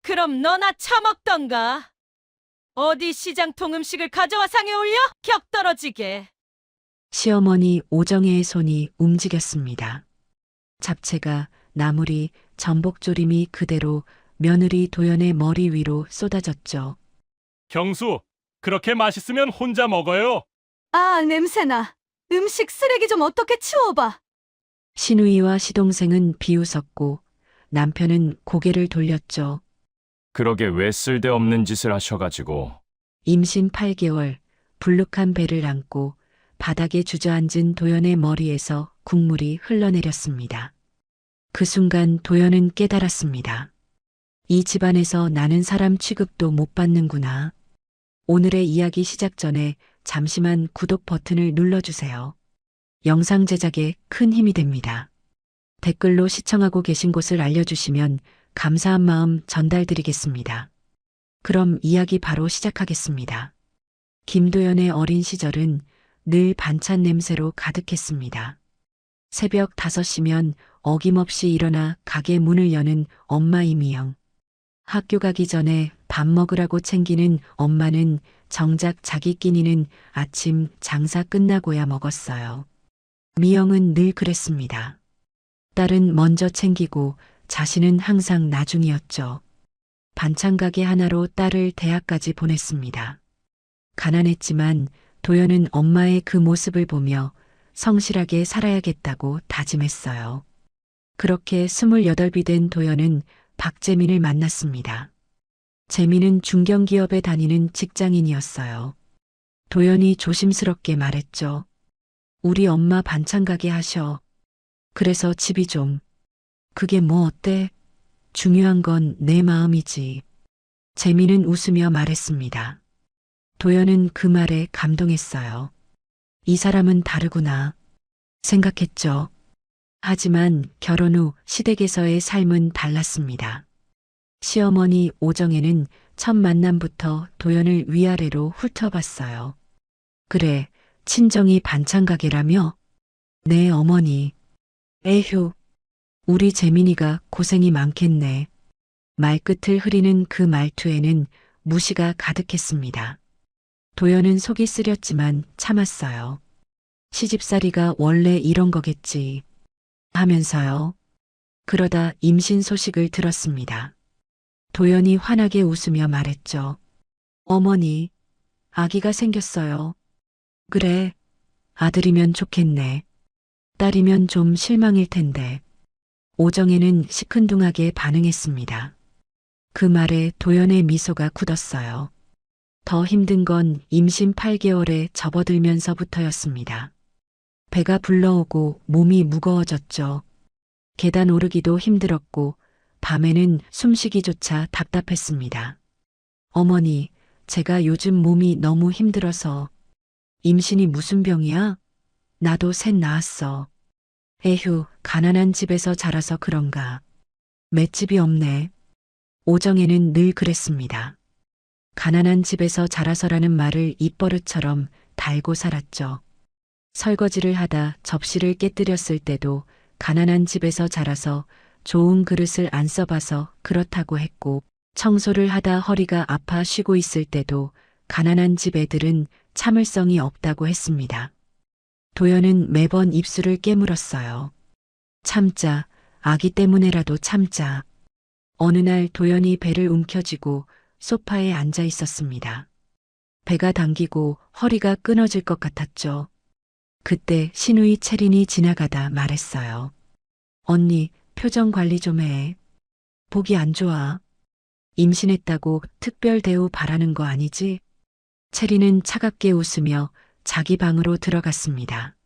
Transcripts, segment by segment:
그럼 너나 처먹던가. 어디 시장통 음식을 가져와 상에 올려? 격 떨어지게. 시어머니 오정혜의 손이 움직였습니다. 잡채가, 나물이, 전복조림이 그대로 며느리 도연의 머리 위로 쏟아졌죠. 경수, 그렇게 맛있으면 혼자 먹어요. 아, 냄새나. 음식 쓰레기 좀 어떻게 치워봐. 시누이와 시동생은 비웃었고 남편은 고개를 돌렸죠. 그러게 왜 쓸데없는 짓을 하셔가지고. 임신 8개월, 불룩한 배를 안고 바닥에 주저앉은 도연의 머리에서 국물이 흘러내렸습니다. 그 순간 도연은 깨달았습니다. 이 집안에서 나는 사람 취급도 못 받는구나. 오늘의 이야기 시작 전에 잠시만 구독 버튼을 눌러주세요. 영상 제작에 큰 힘이 됩니다. 댓글로 시청하고 계신 곳을 알려주시면 감사한 마음 전달드리겠습니다. 그럼 이야기 바로 시작하겠습니다. 김도연의 어린 시절은 늘 반찬 냄새로 가득했습니다. 새벽 5시면 어김없이 일어나 가게 문을 여는 엄마 이미영. 학교 가기 전에 밥 먹으라고 챙기는 엄마는 정작 자기 끼니는 아침 장사 끝나고야 먹었어요. 미영은 늘 그랬습니다. 딸은 먼저 챙기고 자신은 항상 나중이었죠. 반찬 가게 하나로 딸을 대학까지 보냈습니다. 가난했지만 도연은 엄마의 그 모습을 보며 성실하게 살아야겠다고 다짐했어요. 그렇게 28이 된 도연은 박재민을 만났습니다. 재민은 중견기업에 다니는 직장인이었어요. 도연이 조심스럽게 말했죠. 우리 엄마 반찬 가게 하셔. 그래서 집이 좀. 그게 뭐 어때? 중요한 건 내 마음이지. 재민은 웃으며 말했습니다. 도연은 그 말에 감동했어요. 이 사람은 다르구나 생각했죠. 하지만 결혼 후 시댁에서의 삶은 달랐습니다. 시어머니 오정혜는 첫 만남부터 도연을 위아래로 훑어봤어요. 그래, 친정이 반찬 가게라며? 네, 어머니. 에휴, 우리 재민이가 고생이 많겠네. 말끝을 흐리는 그 말투에는 무시가 가득했습니다. 도연은 속이 쓰렸지만 참았어요. 시집살이가 원래 이런 거겠지 하면서요. 그러다 임신 소식을 들었습니다. 도연이 환하게 웃으며 말했죠. 어머니, 아기가 생겼어요. 그래, 아들이면 좋겠네. 딸이면 좀 실망일 텐데. 오정혜는 시큰둥하게 반응했습니다. 그 말에 도연의 미소가 굳었어요. 더 힘든 건 임신 8개월에 접어들면서부터였습니다. 배가 불러오고 몸이 무거워졌죠. 계단 오르기도 힘들었고 밤에는 숨쉬기조차 답답했습니다. 어머니, 제가 요즘 몸이 너무 힘들어서. 임신이 무슨 병이야? 나도 셋 낳았어. 에휴, 가난한 집에서 자라서 그런가. 맷집이 없네. 오정혜는 늘 그랬습니다. 가난한 집에서 자라서라는 말을 입버릇처럼 달고 살았죠. 설거지를 하다 접시를 깨뜨렸을 때도 가난한 집에서 자라서 좋은 그릇을 안 써봐서 그렇다고 했고, 청소를 하다 허리가 아파 쉬고 있을 때도 가난한 집 애들은 참을성이 없다고 했습니다. 도연은 매번 입술을 깨물었어요. 참자, 아기 때문에라도 참자. 어느 날 도연이 배를 움켜쥐고 소파에 앉아 있었습니다. 배가 당기고 허리가 끊어질 것 같았죠. 그때 시누이 채린이 지나가다 말했어요. 언니, 표정 관리 좀 해. 보기 안 좋아. 임신했다고 특별 대우 바라는 거 아니지? 채린은 차갑게 웃으며 자기 방으로 들어갔습니다.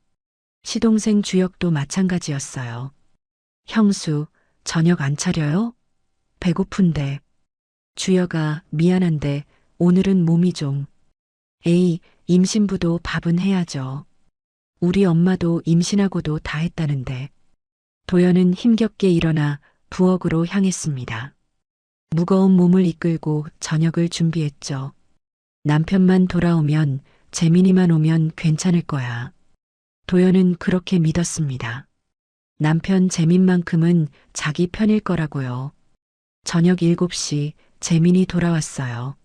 시동생 주혁도 마찬가지였어요. 형수, 저녁 안 차려요? 배고픈데. 주혁아, 미안한데 오늘은 몸이 좀. 에이, 임신부도 밥은 해야죠. 우리 엄마도 임신하고도 다 했다는데. 도연은 힘겹게 일어나 부엌으로 향했습니다. 무거운 몸을 이끌고 저녁을 준비했죠. 남편만 돌아오면, 재민이만 오면 괜찮을 거야. 도연은 그렇게 믿었습니다. 남편 재민만큼은 자기 편일 거라고요. 저녁 7시 재민이 돌아왔어요.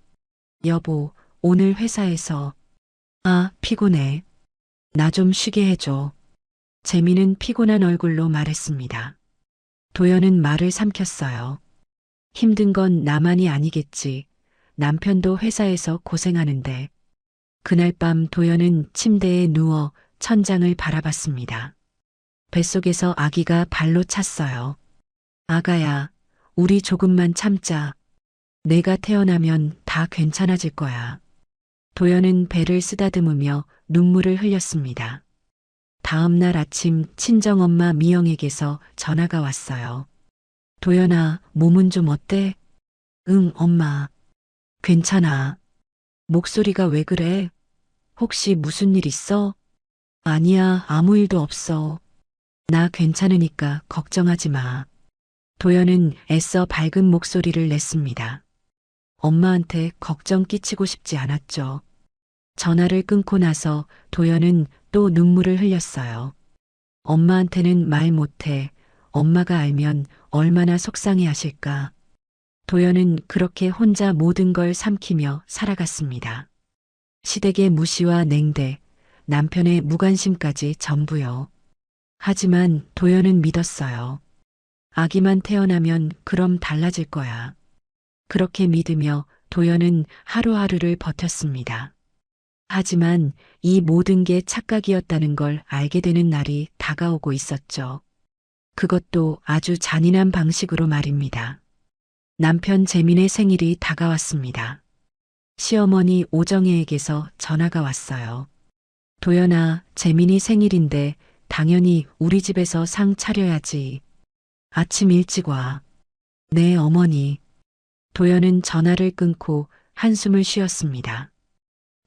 여보, 오늘 회사에서 피곤해. 나 좀 쉬게 해줘. 재민은 피곤한 얼굴로 말했습니다. 도연은 말을 삼켰어요. 힘든 건 나만이 아니겠지. 남편도 회사에서 고생하는데. 그날 밤 도연은 침대에 누워 천장을 바라봤습니다. 뱃속에서 아기가 발로 찼어요. 아가야, 우리 조금만 참자. 내가 태어나면 다 괜찮아질 거야. 도연은 배를 쓰다듬으며 눈물을 흘렸습니다. 다음 날 아침 친정엄마 미영에게서 전화가 왔어요. 도연아, 몸은 좀 어때? 응, 엄마. 괜찮아. 목소리가 왜 그래? 혹시 무슨 일 있어? 아니야, 아무 일도 없어. 나 괜찮으니까 걱정하지 마. 도연은 애써 밝은 목소리를 냈습니다. 엄마한테 걱정 끼치고 싶지 않았죠. 전화를 끊고 나서 도연은 또 눈물을 흘렸어요. 엄마한테는 말 못해. 엄마가 알면 얼마나 속상해 하실까. 도연은 그렇게 혼자 모든 걸 삼키며 살아갔습니다. 시댁의 무시와 냉대, 남편의 무관심까지 전부요. 하지만 도연은 믿었어요. 아기만 태어나면 그럼 달라질 거야. 그렇게 믿으며 도연은 하루하루를 버텼습니다. 하지만 이 모든 게 착각이었다는 걸 알게 되는 날이 다가오고 있었죠. 그것도 아주 잔인한 방식으로 말입니다. 남편 재민의 생일이 다가왔습니다. 시어머니 오정혜에게서 전화가 왔어요. 도연아, 재민이 생일인데 당연히 우리 집에서 상 차려야지. 아침 일찍 와. 네, 어머니. 도연은 전화를 끊고 한숨을 쉬었습니다.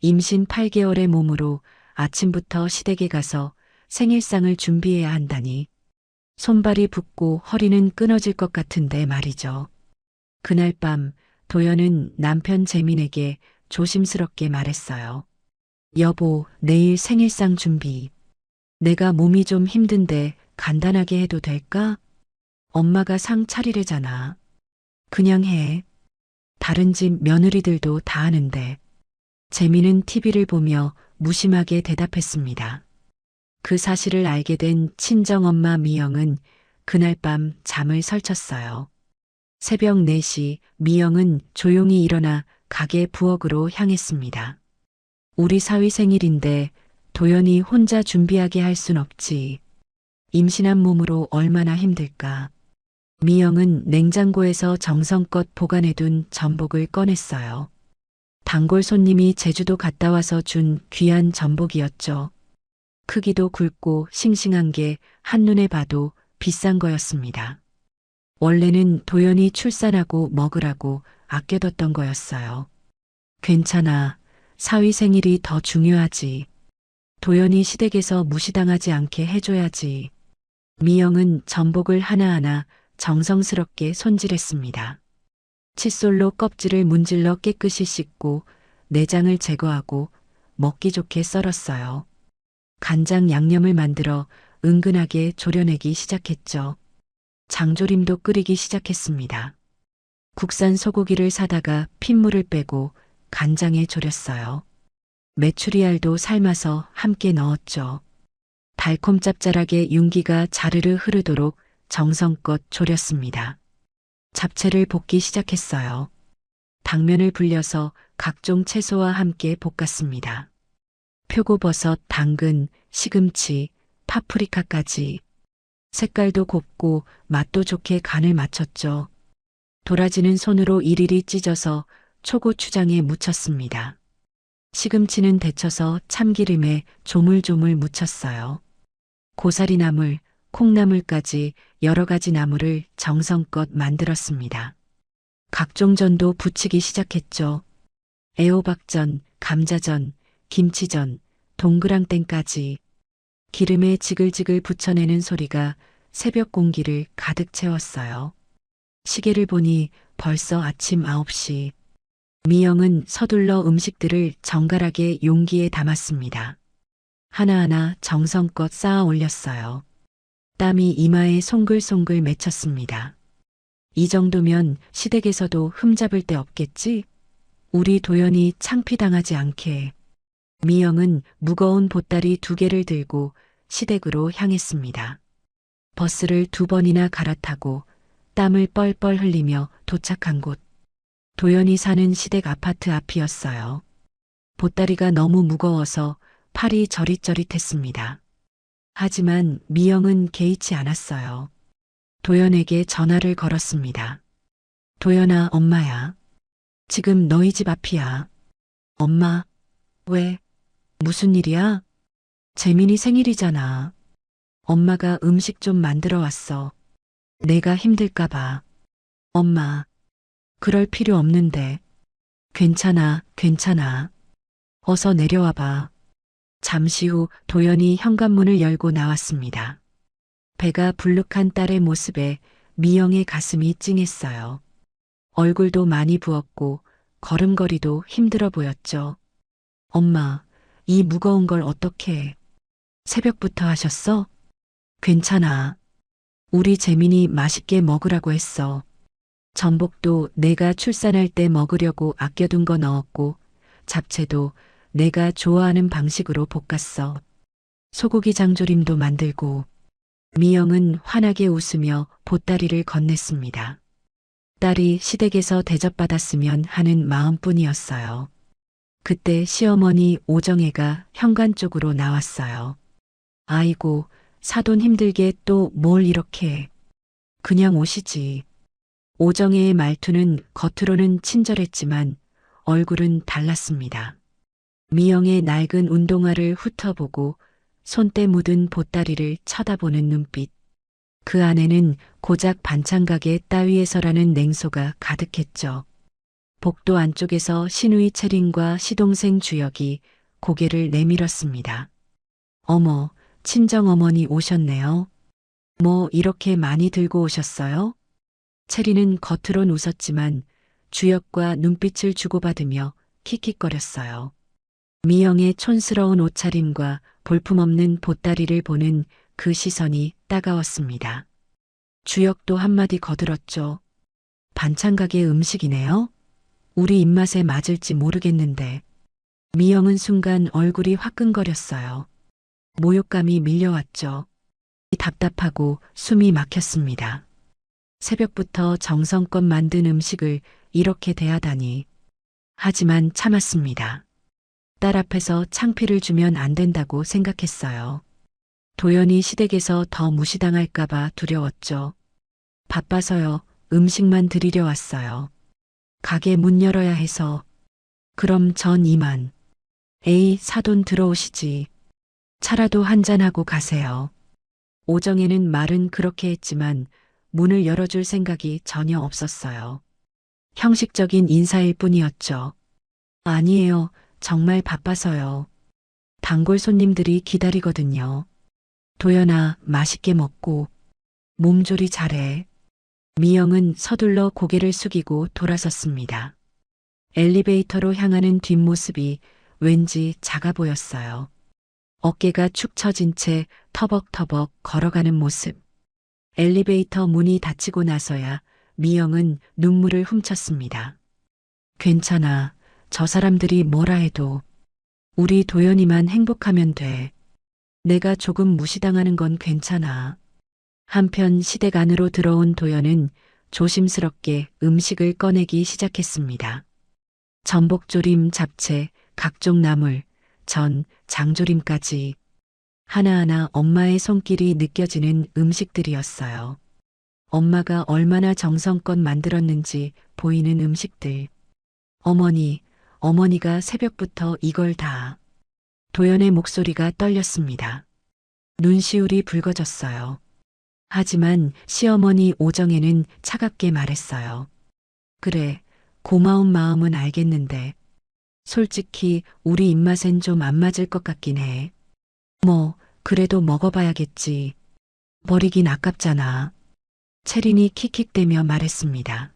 임신 8개월의 몸으로 아침부터 시댁에 가서 생일상을 준비해야 한다니. 손발이 붓고 허리는 끊어질 것 같은데 말이죠. 그날 밤 도연은 남편 재민에게 조심스럽게 말했어요. 여보, 내일 생일상 준비. 내가 몸이 좀 힘든데 간단하게 해도 될까? 엄마가 상 차리래잖아. 그냥 해. 다른 집 며느리들도 다 하는데. 재민은 TV를 보며 무심하게 대답했습니다. 그 사실을 알게 된 친정엄마 미영은 그날 밤 잠을 설쳤어요. 새벽 4시 미영은 조용히 일어나 가게 부엌으로 향했습니다. 우리 사위 생일인데 도연이 혼자 준비하게 할 순 없지. 임신한 몸으로 얼마나 힘들까. 미영은 냉장고에서 정성껏 보관해둔 전복을 꺼냈어요. 단골 손님이 제주도 갔다 와서 준 귀한 전복이었죠. 크기도 굵고 싱싱한 게 한눈에 봐도 비싼 거였습니다. 원래는 도연이 출산하고 먹으라고 아껴뒀던 거였어요. 괜찮아. 사위 생일이 더 중요하지. 도연이 시댁에서 무시당하지 않게 해줘야지. 미영은 전복을 하나하나 정성스럽게 손질했습니다. 칫솔로 껍질을 문질러 깨끗이 씻고 내장을 제거하고 먹기 좋게 썰었어요. 간장 양념을 만들어 은근하게 졸여내기 시작했죠. 장조림도 끓이기 시작했습니다. 국산 소고기를 사다가 핏물을 빼고 간장에 졸였어요. 메추리알도 삶아서 함께 넣었죠. 달콤 짭짤하게 윤기가 자르르 흐르도록 정성껏 졸였습니다. 잡채를 볶기 시작했어요. 당면을 불려서 각종 채소와 함께 볶았습니다. 표고버섯, 당근, 시금치, 파프리카까지. 색깔도 곱고 맛도 좋게 간을 맞췄죠. 도라지는 손으로 일일이 찢어서 초고추장에 묻혔습니다. 시금치는 데쳐서 참기름에 조물조물 묻혔어요. 고사리나물, 콩나물까지 여러 가지 나물을 정성껏 만들었습니다. 각종전도 부치기 시작했죠. 애호박전, 감자전, 김치전, 동그랑땡까지. 기름에 지글지글 부쳐내는 소리가 새벽 공기를 가득 채웠어요. 시계를 보니 벌써 아침 9시. 미영은 서둘러 음식들을 정갈하게 용기에 담았습니다. 하나하나 정성껏 쌓아 올렸어요. 땀이 이마에 송글송글 맺혔습니다. 이 정도면 시댁에서도 흠잡을 데 없겠지? 우리 도연이 창피당하지 않게. 미영은 무거운 보따리 2개를 들고 시댁으로 향했습니다. 버스를 2번이나 갈아타고 땀을 뻘뻘 흘리며 도착한 곳. 도연이 사는 시댁 아파트 앞이었어요. 보따리가 너무 무거워서 팔이 저릿저릿했습니다. 하지만 미영은 개의치 않았어요. 도연에게 전화를 걸었습니다. 도연아, 엄마야. 지금 너희 집 앞이야. 엄마, 왜? 무슨 일이야? 재민이 생일이잖아. 엄마가 음식 좀 만들어 왔어. 내가 힘들까봐. 엄마, 그럴 필요 없는데. 괜찮아, 괜찮아. 어서 내려와봐. 잠시 후 도연이 현관문을 열고 나왔습니다. 배가 불룩한 딸의 모습에 미영의 가슴이 찡했어요. 얼굴도 많이 부었고 걸음걸이도 힘들어 보였죠. 엄마, 이 무거운 걸 어떻게 해? 새벽부터 하셨어? 괜찮아. 우리 재민이 맛있게 먹으라고 했어. 전복도 내가 출산할 때 먹으려고 아껴둔 거 넣었고, 잡채도 내가 좋아하는 방식으로 볶았어. 소고기 장조림도 만들고. 미영은 환하게 웃으며 보따리를 건넸습니다. 딸이 시댁에서 대접받았으면 하는 마음뿐이었어요. 그때 시어머니 오정혜가 현관 쪽으로 나왔어요. 아이고, 사돈 힘들게 또 뭘 이렇게 해. 그냥 오시지. 오정혜의 말투는 겉으로는 친절했지만 얼굴은 달랐습니다. 미영의 낡은 운동화를 훑어보고 손때 묻은 보따리를 쳐다보는 눈빛. 그 안에는 고작 반찬가게 따위에서라는 냉소가 가득했죠. 복도 안쪽에서 시누이 채린과 시동생 주혁이 고개를 내밀었습니다. 어머, 친정어머니 오셨네요. 뭐 이렇게 많이 들고 오셨어요? 채린은 겉으론 웃었지만 주혁과 눈빛을 주고받으며 킥킥거렸어요. 미영의 촌스러운 옷차림과 볼품없는 보따리를 보는 그 시선이 따가웠습니다. 주혁도 한마디 거들었죠. 반찬 가게 음식이네요? 우리 입맛에 맞을지 모르겠는데. 미영은 순간 얼굴이 화끈거렸어요. 모욕감이 밀려왔죠. 답답하고 숨이 막혔습니다. 새벽부터 정성껏 만든 음식을 이렇게 대하다니. 하지만 참았습니다. 딸 앞에서 창피를 주면 안 된다고 생각했어요. 도연이 시댁에서 더 무시당할까봐 두려웠죠. 바빠서요. 음식만 드리려 왔어요. 가게 문 열어야 해서. 그럼 전 이만. 에이, 사돈 들어오시지. 차라도 한잔하고 가세요. 오정혜는 말은 그렇게 했지만 문을 열어줄 생각이 전혀 없었어요. 형식적인 인사일 뿐이었죠. 아니에요. 정말 바빠서요. 단골 손님들이 기다리거든요. 도연아, 맛있게 먹고 몸조리 잘해. 미영은 서둘러 고개를 숙이고 돌아섰습니다. 엘리베이터로 향하는 뒷모습이 왠지 작아 보였어요. 어깨가 축 처진 채 터벅터벅 걸어가는 모습. 엘리베이터 문이 닫히고 나서야 미영은 눈물을 훔쳤습니다. 괜찮아. 저 사람들이 뭐라 해도 우리 도연이만 행복하면 돼. 내가 조금 무시당하는 건 괜찮아. 한편 시댁 안으로 들어온 도연은 조심스럽게 음식을 꺼내기 시작했습니다. 전복조림, 잡채, 각종 나물, 전, 장조림까지 하나하나 엄마의 손길이 느껴지는 음식들이었어요. 엄마가 얼마나 정성껏 만들었는지 보이는 음식들. 어머니가 새벽부터 이걸 다. 도연의 목소리가 떨렸습니다. 눈시울이 붉어졌어요. 하지만 시어머니 오정혜는 차갑게 말했어요. 그래, 고마운 마음은 알겠는데 솔직히 우리 입맛엔 좀 안 맞을 것 같긴 해. 뭐 그래도 먹어봐야겠지. 버리긴 아깝잖아. 채린이 킥킥대며 말했습니다.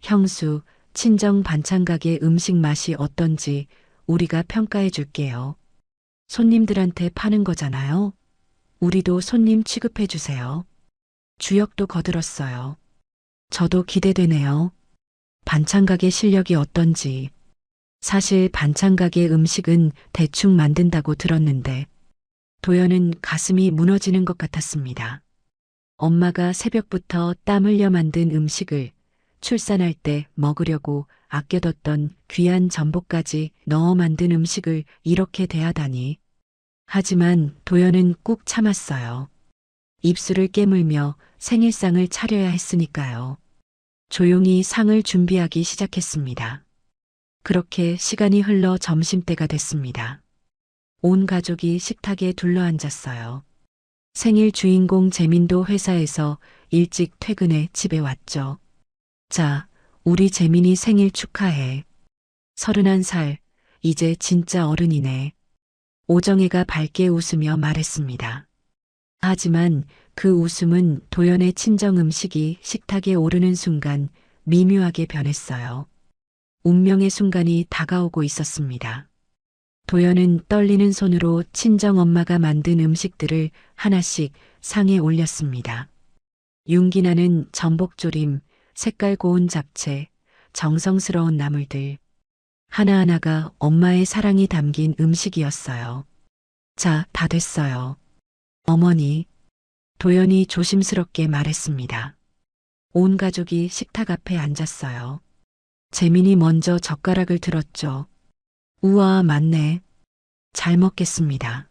형수, 친정 반찬가게 음식 맛이 어떤지 우리가 평가해 줄게요. 손님들한테 파는 거잖아요. 우리도 손님 취급해 주세요. 주혁도 거들었어요. 저도 기대되네요. 반찬가게 실력이 어떤지. 사실 반찬가게 음식은 대충 만든다고 들었는데 도연은 가슴이 무너지는 것 같았습니다. 엄마가 새벽부터 땀 흘려 만든 음식을 출산할 때 먹으려고 아껴뒀던 귀한 전복까지 넣어 만든 음식을 이렇게 대하다니. 하지만 도연은 꾹 참았어요. 입술을 깨물며 생일상을 차려야 했으니까요. 조용히 상을 준비하기 시작했습니다. 그렇게 시간이 흘러 점심때가 됐습니다. 온 가족이 식탁에 둘러앉았어요. 생일 주인공 재민도 회사에서 일찍 퇴근해 집에 왔죠. 자, 우리 재민이 생일 축하해. 31살, 이제 진짜 어른이네. 오정혜가 밝게 웃으며 말했습니다. 하지만 그 웃음은 도연의 친정 음식이 식탁에 오르는 순간 미묘하게 변했어요. 운명의 순간이 다가오고 있었습니다. 도연은 떨리는 손으로 친정 엄마가 만든 음식들을 하나씩 상에 올렸습니다. 윤기나는 전복조림, 색깔 고운 잡채, 정성스러운 나물들. 하나하나가 엄마의 사랑이 담긴 음식이었어요. 자, 다 됐어요. 어머니, 도연이 조심스럽게 말했습니다. 온 가족이 식탁 앞에 앉았어요. 재민이 먼저 젓가락을 들었죠. 우와, 맞네. 잘 먹겠습니다.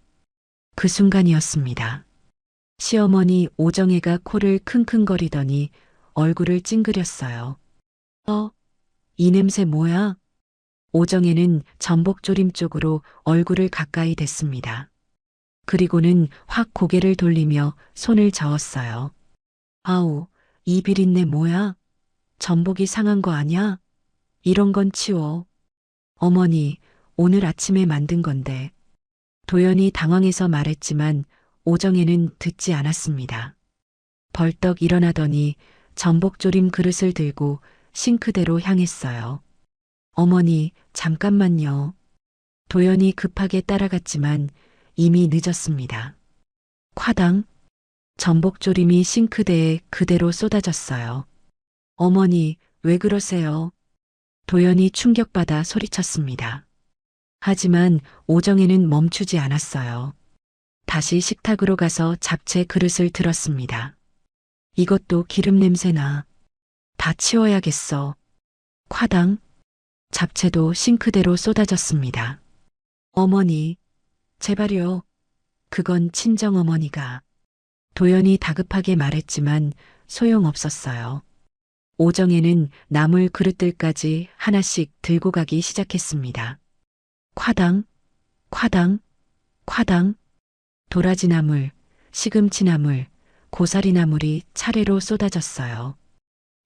그 순간이었습니다. 시어머니 오정혜가 코를 킁킁거리더니 얼굴을 찡그렸어요. 이 냄새 뭐야? 오정혜는 전복조림 쪽으로 얼굴을 가까이 댔습니다. 그리고는 확 고개를 돌리며 손을 저었어요. 아우, 이 비린내 뭐야? 전복이 상한 거 아냐? 이런 건 치워. 어머니, 오늘 아침에 만든 건데. 도연이 당황해서 말했지만 오정혜는 듣지 않았습니다. 벌떡 일어나더니 전복조림 그릇을 들고 싱크대로 향했어요. 어머니, 잠깐만요. 도연이 급하게 따라갔지만 이미 늦었습니다. 콰당, 전복조림이 싱크대에 그대로 쏟아졌어요. 어머니, 왜 그러세요? 도연이 충격받아 소리쳤습니다. 하지만 오정혜는 멈추지 않았어요. 다시 식탁으로 가서 잡채 그릇을 들었습니다. 이것도 기름 냄새나. 다 치워야겠어. 콰당, 잡채도 싱크대로 쏟아졌습니다. 어머니, 제발요. 그건 친정어머니가. 도연이 다급하게 말했지만 소용없었어요. 오정혜는 나물 그릇들까지 하나씩 들고 가기 시작했습니다. 콰당, 콰당, 콰당. 도라지나물, 시금치나물, 고사리나물이 차례로 쏟아졌어요.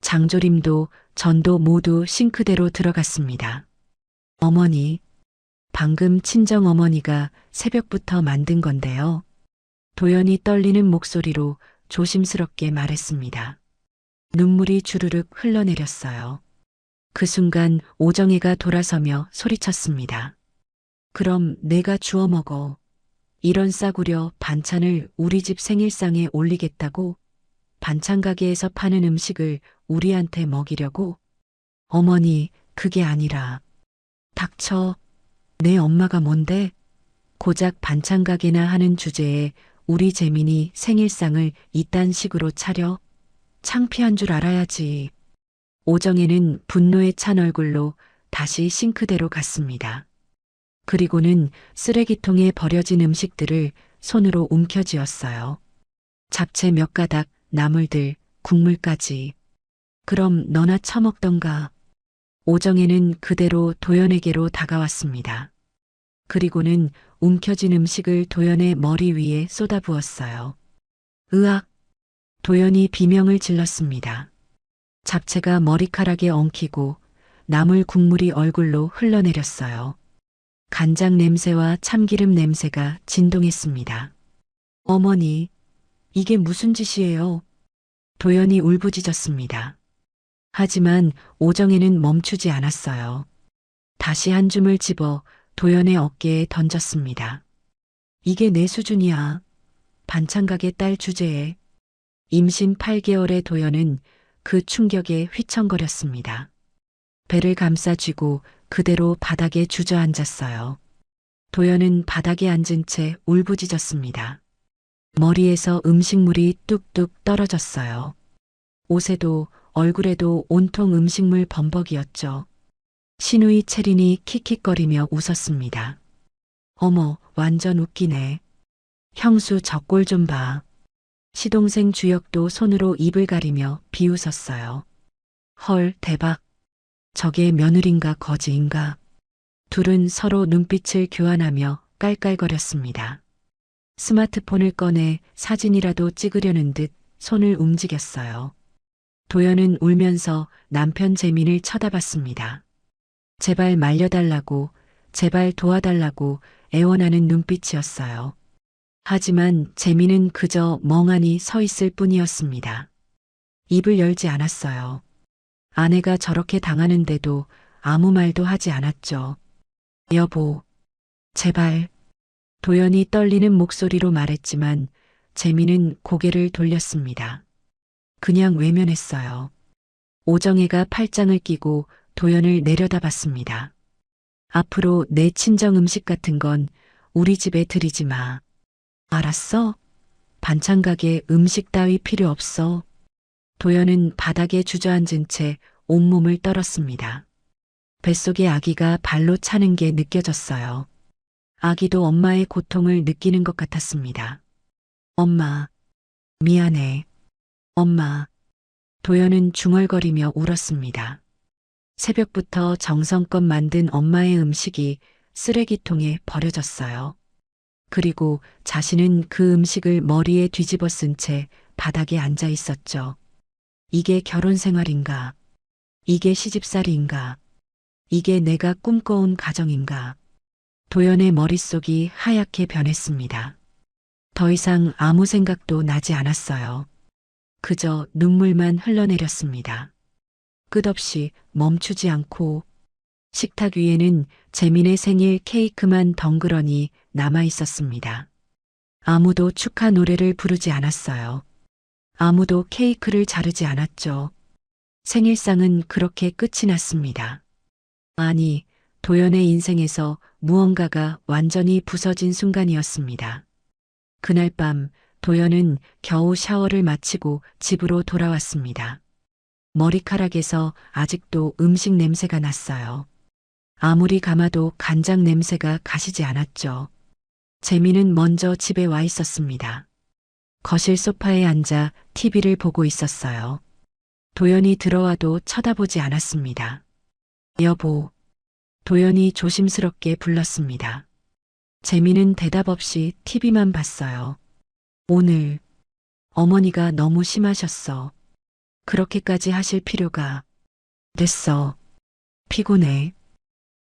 장조림도 전도 모두 싱크대로 들어갔습니다. 어머니, 방금 친정어머니가 새벽부터 만든 건데요. 도연이 떨리는 목소리로 조심스럽게 말했습니다. 눈물이 주르륵 흘러내렸어요. 그 순간 오정혜가 돌아서며 소리쳤습니다. 그럼 내가 주워 먹어. 이런 싸구려 반찬을 우리 집 생일상에 올리겠다고? 반찬 가게에서 파는 음식을 우리한테 먹이려고? 어머니, 그게 아니라. 닥쳐. 내 엄마가 뭔데? 고작 반찬 가게나 하는 주제에 우리 재민이 생일상을 이딴 식으로 차려? 창피한 줄 알아야지. 오정혜는 분노에 찬 얼굴로 다시 싱크대로 갔습니다. 그리고는 쓰레기통에 버려진 음식들을 손으로 움켜쥐었어요. 잡채 몇 가닥, 나물들, 국물까지. 그럼 너나 처먹던가. 오정혜는 그대로 도연에게로 다가왔습니다. 그리고는 움켜진 음식을 도연의 머리 위에 쏟아부었어요. 으악! 도연이 비명을 질렀습니다. 잡채가 머리카락에 엉키고 나물 국물이 얼굴로 흘러내렸어요. 간장 냄새와 참기름 냄새가 진동했습니다. 어머니, 이게 무슨 짓이에요? 도연이 울부짖었습니다. 하지만 오정혜는 멈추지 않았어요. 다시 한 줌을 집어 도연의 어깨에 던졌습니다. 이게 내 수준이야. 반찬가게 딸 주제에. 임신 8개월의 도연은 그 충격에 휘청거렸습니다. 배를 감싸 쥐고 그대로 바닥에 주저앉았어요. 도연은 바닥에 앉은 채 울부짖었습니다. 머리에서 음식물이 뚝뚝 떨어졌어요. 옷에도 얼굴에도 온통 음식물 범벅이었죠. 시누이 채린이 킥킥거리며 웃었습니다. 어머, 완전 웃기네. 형수 저 꼴 좀 봐. 시동생 주혁도 손으로 입을 가리며 비웃었어요. 헐, 대박. 저게 며느린가 거지인가. 둘은 서로 눈빛을 교환하며 깔깔거렸습니다. 스마트폰을 꺼내 사진이라도 찍으려는 듯 손을 움직였어요. 도연은 울면서 남편 재민을 쳐다봤습니다. 제발 말려달라고, 제발 도와달라고 애원하는 눈빛이었어요. 하지만 재민은 그저 멍하니 서 있을 뿐이었습니다. 입을 열지 않았어요. 아내가 저렇게 당하는데도 아무 말도 하지 않았죠. 여보, 제발. 도연이 떨리는 목소리로 말했지만 재민은 고개를 돌렸습니다. 그냥 외면했어요. 오정혜가 팔짱을 끼고 도연을 내려다봤습니다. 앞으로 내 친정 음식 같은 건 우리 집에 들이지 마. 알았어? 반찬 가게 음식 따위 필요 없어. 도연은 바닥에 주저앉은 채 온몸을 떨었습니다. 뱃속에 아기가 발로 차는 게 느껴졌어요. 아기도 엄마의 고통을 느끼는 것 같았습니다. 엄마, 미안해. 엄마. 도연은 중얼거리며 울었습니다. 새벽부터 정성껏 만든 엄마의 음식이 쓰레기통에 버려졌어요. 그리고 자신은 그 음식을 머리에 뒤집어 쓴 채 바닥에 앉아 있었죠. 이게 결혼 생활인가? 이게 시집살이인가? 이게 내가 꿈꿔온 가정인가? 도연의 머릿속이 하얗게 변했습니다. 더 이상 아무 생각도 나지 않았어요. 그저 눈물만 흘러내렸습니다. 끝없이 멈추지 않고 식탁 위에는 재민의 생일 케이크만 덩그러니 남아 있었습니다. 아무도 축하 노래를 부르지 않았어요. 아무도 케이크를 자르지 않았죠. 생일상은 그렇게 끝이 났습니다. 아니, 도연의 인생에서 무언가가 완전히 부서진 순간이었습니다. 그날 밤 도연은 겨우 샤워를 마치고 집으로 돌아왔습니다. 머리카락에서 아직도 음식 냄새가 났어요. 아무리 감아도 간장 냄새가 가시지 않았죠. 재민은 먼저 집에 와 있었습니다. 거실 소파에 앉아 TV를 보고 있었어요. 도연이 들어와도 쳐다보지 않았습니다. 여보. 도연이 조심스럽게 불렀습니다. 재민은 대답 없이 TV만 봤어요. 오늘 어머니가 너무 심하셨어. 그렇게까지 하실 필요가. 됐어. 피곤해.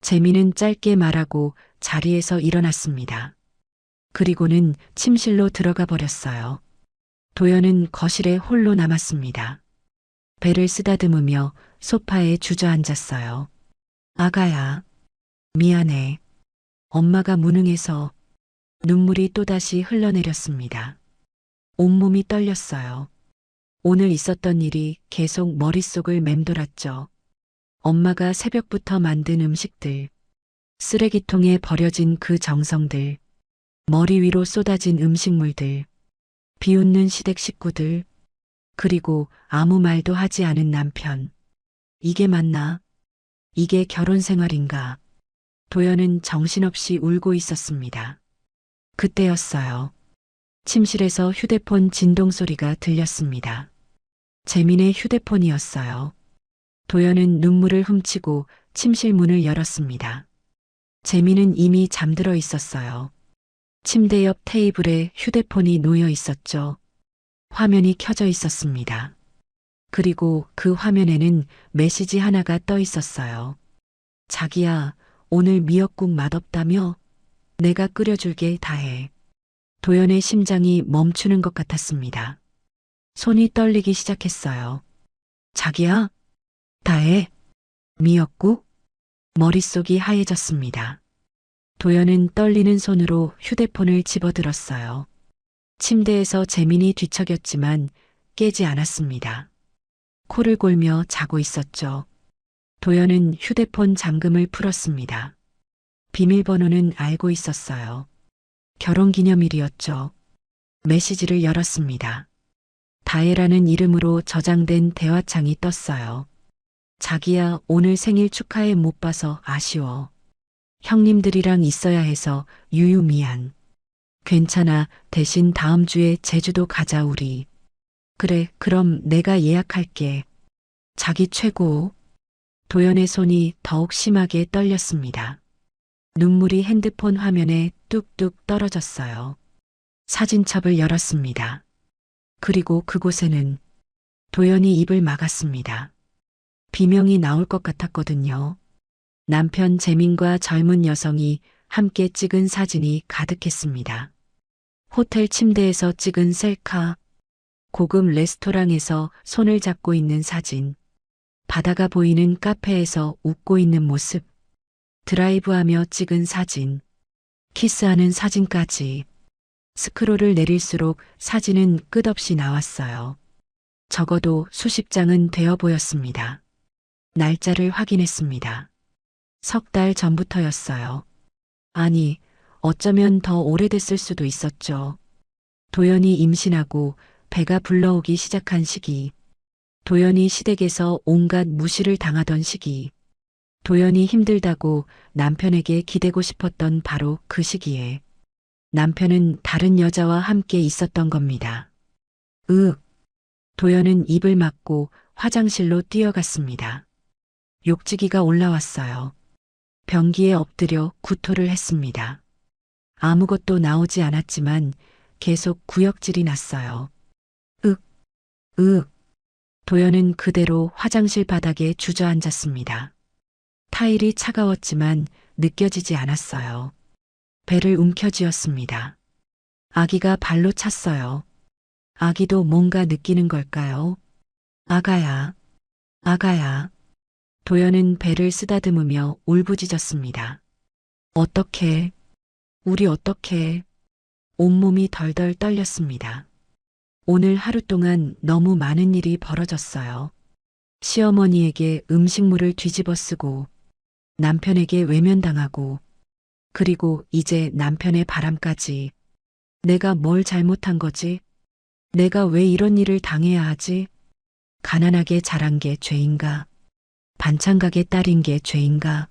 재민은 짧게 말하고 자리에서 일어났습니다. 그리고는 침실로 들어가 버렸어요. 도연은 거실에 홀로 남았습니다. 배를 쓰다듬으며 소파에 주저앉았어요. 아가야. 미안해. 엄마가 무능해서. 눈물이 또다시 흘러내렸습니다. 온몸이 떨렸어요. 오늘 있었던 일이 계속 머릿속을 맴돌았죠. 엄마가 새벽부터 만든 음식들, 쓰레기통에 버려진 그 정성들, 머리 위로 쏟아진 음식물들, 비웃는 시댁 식구들, 그리고 아무 말도 하지 않은 남편. 이게 맞나? 이게 결혼 생활인가? 도연은 정신없이 울고 있었습니다. 그때였어요. 침실에서 휴대폰 진동 소리가 들렸습니다. 재민의 휴대폰이었어요. 도연은 눈물을 훔치고 침실 문을 열었습니다. 재민은 이미 잠들어 있었어요. 침대 옆 테이블에 휴대폰이 놓여 있었죠. 화면이 켜져 있었습니다. 그리고 그 화면에는 메시지 하나가 떠 있었어요. 자기야, 오늘 미역국 맛없다며? 내가 끓여줄게 다 해. 도연의 심장이 멈추는 것 같았습니다. 손이 떨리기 시작했어요. 자기야? 다 해. 미역국? 머릿속이 하얘졌습니다. 도연은 떨리는 손으로 휴대폰을 집어들었어요. 침대에서 재민이 뒤척였지만 깨지 않았습니다. 코를 골며 자고 있었죠. 도연은 휴대폰 잠금을 풀었습니다. 비밀번호는 알고 있었어요. 결혼기념일이었죠. 메시지를 열었습니다. 다혜라는 이름으로 저장된 대화창이 떴어요. 자기야, 오늘 생일 축하해 못 봐서 아쉬워. 형님들이랑 있어야 해서 유유 미안. 괜찮아. 대신 다음 주에 제주도 가자 우리. 그래, 그럼 내가 예약할게. 자기 최고. 도연의 손이 더욱 심하게 떨렸습니다. 눈물이 핸드폰 화면에 뚝뚝 떨어졌어요. 사진첩을 열었습니다. 그리고 그곳에는 도연이 입을 막았습니다. 비명이 나올 것 같았거든요. 남편 재민과 젊은 여성이 함께 찍은 사진이 가득했습니다. 호텔 침대에서 찍은 셀카, 고급 레스토랑에서 손을 잡고 있는 사진, 바다가 보이는 카페에서 웃고 있는 모습, 드라이브하며 찍은 사진, 키스하는 사진까지. 스크롤을 내릴수록 사진은 끝없이 나왔어요. 적어도 수십 장은 되어 보였습니다. 날짜를 확인했습니다. 3달 전부터였어요. 아니, 어쩌면 더 오래됐을 수도 있었죠. 도연이 임신하고 배가 불러오기 시작한 시기, 도연이 시댁에서 온갖 무시를 당하던 시기, 도연이 힘들다고 남편에게 기대고 싶었던 바로 그 시기에 남편은 다른 여자와 함께 있었던 겁니다. 도연은 입을 막고 화장실로 뛰어갔습니다. 욕지기가 올라왔어요. 변기에 엎드려 구토를 했습니다. 아무것도 나오지 않았지만 계속 구역질이 났어요. 도연은 그대로 화장실 바닥에 주저앉았습니다. 타일이 차가웠지만 느껴지지 않았어요. 배를 움켜쥐었습니다. 아기가 발로 찼어요. 아기도 뭔가 느끼는 걸까요? 아가야, 아가야. 도연은 배를 쓰다듬으며 울부짖었습니다. 어떡해? 우리 어떡해? 온몸이 덜덜 떨렸습니다. 오늘 하루 동안 너무 많은 일이 벌어졌어요. 시어머니에게 음식물을 뒤집어 쓰고, 남편에게 외면당하고, 그리고 이제 남편의 바람까지. 내가 뭘 잘못한 거지? 내가 왜 이런 일을 당해야 하지? 가난하게 자란 게 죄인가? 반찬가게 딸인 게 죄인가?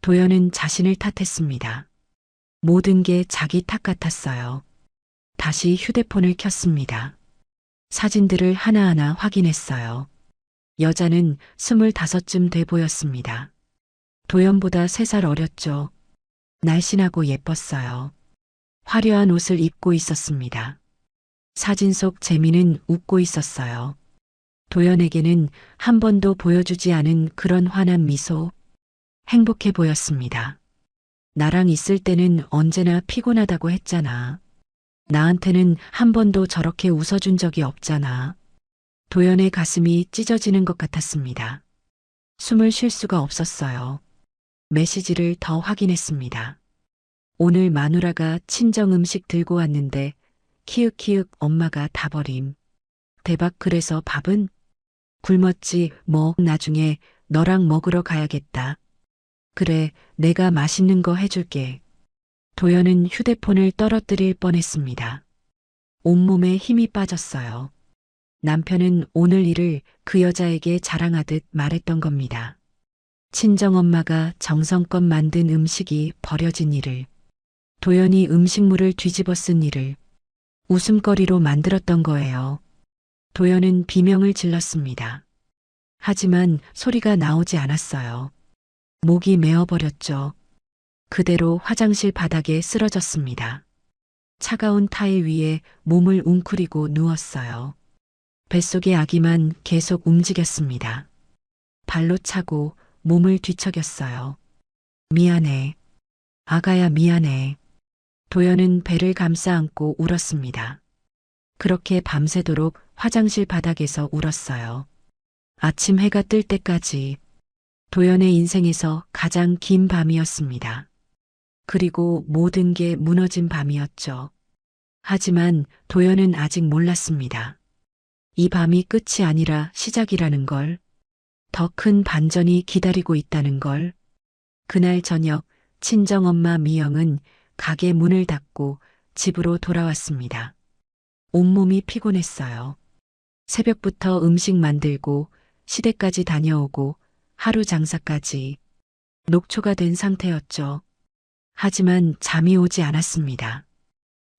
도연은 자신을 탓했습니다. 모든 게 자기 탓 같았어요. 다시 휴대폰을 켰습니다. 사진들을 하나하나 확인했어요. 여자는 25쯤 돼 보였습니다. 도연보다 3살 어렸죠. 날씬하고 예뻤어요. 화려한 옷을 입고 있었습니다. 사진 속 재미는 웃고 있었어요. 도연에게는 한 번도 보여주지 않은 그런 환한 미소, 행복해 보였습니다. 나랑 있을 때는 언제나 피곤하다고 했잖아. 나한테는 한 번도 저렇게 웃어준 적이 없잖아. 도연의 가슴이 찢어지는 것 같았습니다. 숨을 쉴 수가 없었어요. 메시지를 더 확인했습니다. 오늘 마누라가 친정 음식 들고 왔는데 키읔키읔 엄마가 다 버림. 대박. 그래서 밥은? 굶었지 뭐. 나중에 너랑 먹으러 가야겠다. 그래, 내가 맛있는 거 해줄게. 도연은 휴대폰을 떨어뜨릴 뻔했습니다. 온몸에 힘이 빠졌어요. 남편은 오늘 일을 그 여자에게 자랑하듯 말했던 겁니다. 친정엄마가 정성껏 만든 음식이 버려진 일을, 도연이 음식물을 뒤집어 쓴 일을 웃음거리로 만들었던 거예요. 도연은 비명을 질렀습니다. 하지만 소리가 나오지 않았어요. 목이 메어버렸죠. 그대로 화장실 바닥에 쓰러졌습니다. 차가운 타일 위에 몸을 웅크리고 누웠어요. 뱃속의 아기만 계속 움직였습니다. 발로 차고 몸을 뒤척였어요. 미안해. 아가야 미안해. 도연은 배를 감싸 안고 울었습니다. 그렇게 밤새도록 화장실 바닥에서 울었어요. 아침 해가 뜰 때까지. 도연의 인생에서 가장 긴 밤이었습니다. 그리고 모든 게 무너진 밤이었죠. 하지만 도연은 아직 몰랐습니다. 이 밤이 끝이 아니라 시작이라는 걸, 더 큰 반전이 기다리고 있다는 걸. 그날 저녁 친정엄마 미영은 가게 문을 닫고 집으로 돌아왔습니다. 온몸이 피곤했어요. 새벽부터 음식 만들고 시댁까지 다녀오고 하루 장사까지 녹초가 된 상태였죠. 하지만 잠이 오지 않았습니다.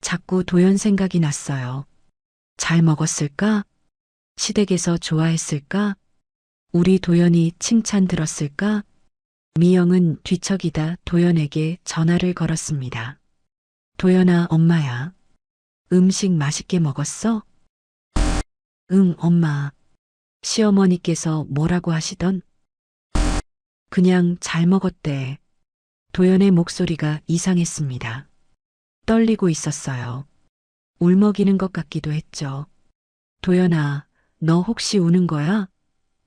자꾸 도연 생각이 났어요. 잘 먹었을까? 시댁에서 좋아했을까? 우리 도연이 칭찬 들었을까? 미영은 뒤척이다 도연에게 전화를 걸었습니다. 도연아, 엄마야. 음식 맛있게 먹었어? 응, 엄마. 시어머니께서 뭐라고 하시던? 그냥 잘 먹었대. 도연의 목소리가 이상했습니다. 떨리고 있었어요. 울먹이는 것 같기도 했죠. 도연아, 너 혹시 우는 거야?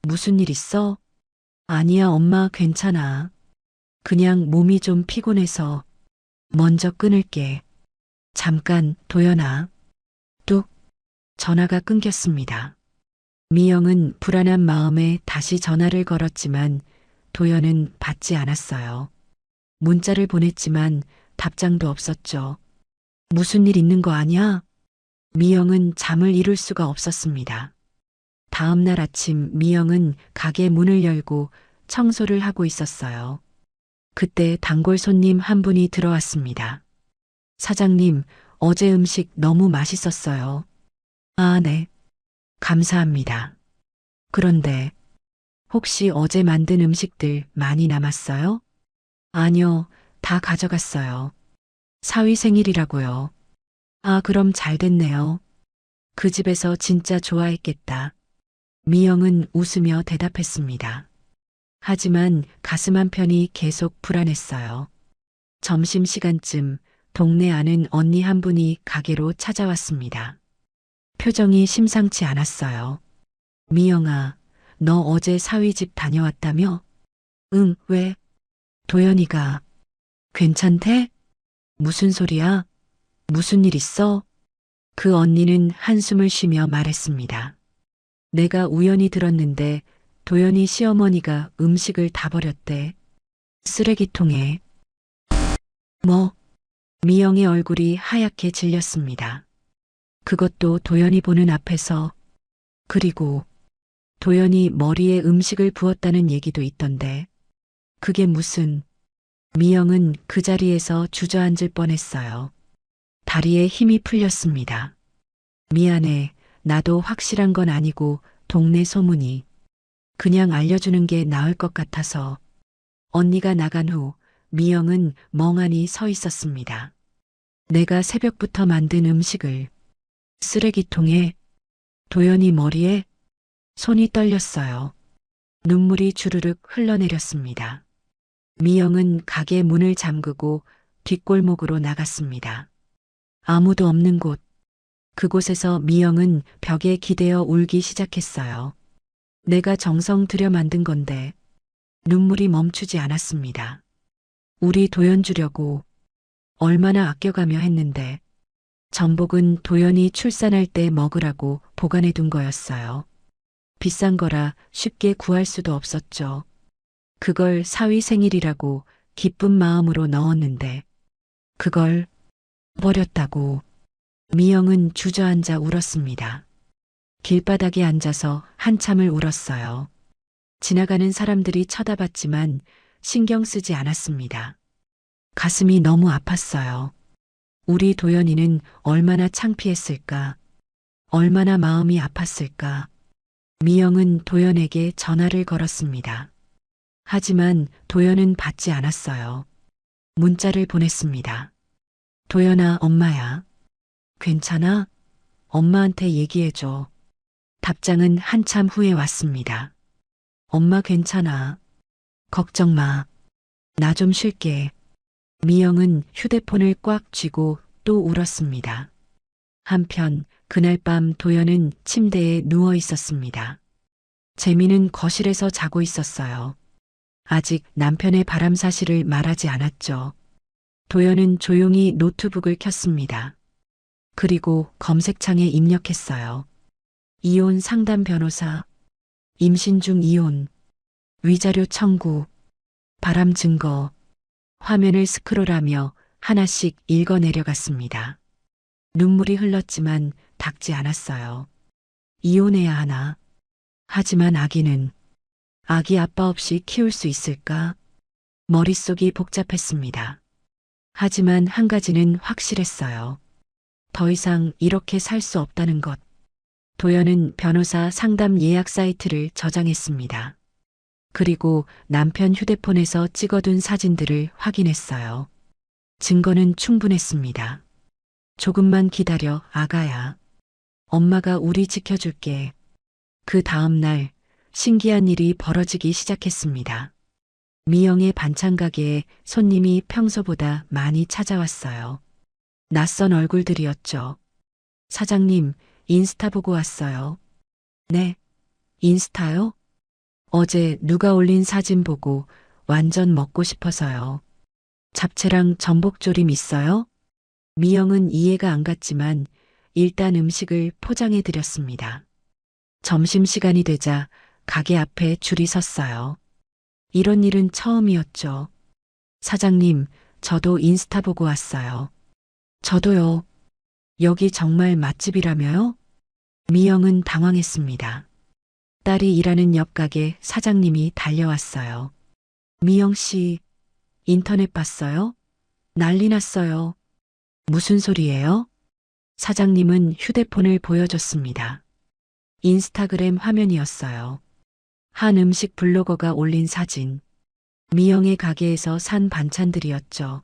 무슨 일 있어? 아니야, 엄마, 괜찮아. 그냥 몸이 좀 피곤해서. 먼저 끊을게. 잠깐, 도연아. 뚝. 전화가 끊겼습니다. 미영은 불안한 마음에 다시 전화를 걸었지만 도연은 받지 않았어요. 문자를 보냈지만 답장도 없었죠. 무슨 일 있는 거 아니야? 미영은 잠을 이룰 수가 없었습니다. 다음 날 아침 미영은 가게 문을 열고 청소를 하고 있었어요. 그때 단골 손님 한 분이 들어왔습니다. 사장님, 어제 음식 너무 맛있었어요. 아, 네. 감사합니다. 그런데 혹시 어제 만든 음식들 많이 남았어요? 아니요, 다 가져갔어요. 사위 생일이라고요. 아, 그럼 잘 됐네요. 그 집에서 진짜 좋아했겠다. 미영은 웃으며 대답했습니다. 하지만 가슴 한편이 계속 불안했어요. 점심시간쯤 동네 아는 언니 한 분이 가게로 찾아왔습니다. 표정이 심상치 않았어요. 미영아, 너 어제 사위 집 다녀왔다며? 응, 왜? 도연이가 괜찮대? 무슨 소리야? 무슨 일 있어? 그 언니는 한숨을 쉬며 말했습니다. 내가 우연히 들었는데 도연이 시어머니가 음식을 다 버렸대. 쓰레기통에. 뭐? 미영의 얼굴이 하얗게 질렸습니다. 그것도 도연이 보는 앞에서. 그리고 도연이 머리에 음식을 부었다는 얘기도 있던데. 그게 무슨. 미영은 그 자리에서 주저앉을 뻔했어요. 다리에 힘이 풀렸습니다. 미안해. 나도 확실한 건 아니고 동네 소문이. 그냥 알려주는 게 나을 것 같아서. 언니가 나간 후 미영은 멍하니 서 있었습니다. 내가 새벽부터 만든 음식을 쓰레기통에, 도연이 머리에. 손이 떨렸어요. 눈물이 주르륵 흘러내렸습니다. 미영은 가게 문을 잠그고 뒷골목으로 나갔습니다. 아무도 없는 곳. 그곳에서 미영은 벽에 기대어 울기 시작했어요. 내가 정성 들여 만든 건데. 눈물이 멈추지 않았습니다. 우리 도연 주려고 얼마나 아껴가며 했는데. 전복은 도연이 출산할 때 먹으라고 보관해 둔 거였어요. 비싼 거라 쉽게 구할 수도 없었죠. 그걸 사위 생일이라고 기쁜 마음으로 넣었는데 그걸 버렸다고. 미영은 주저앉아 울었습니다. 길바닥에 앉아서 한참을 울었어요. 지나가는 사람들이 쳐다봤지만 신경 쓰지 않았습니다. 가슴이 너무 아팠어요. 우리 도연이는 얼마나 창피했을까? 얼마나 마음이 아팠을까? 미영은 도연에게 전화를 걸었습니다. 하지만 도연은 받지 않았어요. 문자를 보냈습니다. 도연아, 엄마야. 괜찮아? 엄마한테 얘기해줘. 답장은 한참 후에 왔습니다. 엄마 괜찮아. 걱정 마. 나 좀 쉴게. 미영은 휴대폰을 꽉 쥐고 또 울었습니다. 한편 그날 밤 도연은 침대에 누워 있었습니다. 재미는 거실에서 자고 있었어요. 아직 남편의 바람 사실을 말하지 않았죠. 도연은 조용히 노트북을 켰습니다. 그리고 검색창에 입력했어요. 이혼 상담 변호사, 임신 중 이혼, 위자료 청구, 바람 증거, 화면을 스크롤하며 하나씩 읽어내려갔습니다. 눈물이 흘렀지만 닦지 않았어요. 이혼해야 하나? 하지만 아기 아빠 없이 키울 수 있을까? 머릿속이 복잡했습니다. 하지만 한 가지는 확실했어요. 더 이상 이렇게 살 수 없다는 것. 도연은 변호사 상담 예약 사이트를 저장했습니다. 그리고 남편 휴대폰에서 찍어둔 사진들을 확인했어요. 증거는 충분했습니다. 조금만 기다려, 아가야. 엄마가 우리 지켜줄게. 그 다음 날 신기한 일이 벌어지기 시작했습니다. 미영의 반찬 가게에 손님이 평소보다 많이 찾아왔어요. 낯선 얼굴들이었죠. 사장님, 인스타 보고 왔어요. 네, 인스타요? 어제 누가 올린 사진 보고 완전 먹고 싶어서요. 잡채랑 전복조림 있어요? 미영은 이해가 안 갔지만 일단 음식을 포장해 드렸습니다. 점심시간이 되자 가게 앞에 줄이 섰어요. 이런 일은 처음이었죠. 사장님, 저도 인스타 보고 왔어요. 저도요. 여기 정말 맛집이라며요? 미영은 당황했습니다. 딸이 일하는 옆 가게 사장님이 달려왔어요. 미영 씨, 인터넷 봤어요? 난리 났어요. 무슨 소리예요? 사장님은 휴대폰을 보여줬습니다. 인스타그램 화면이었어요. 한 음식 블로거가 올린 사진. 미영의 가게에서 산 반찬들이었죠.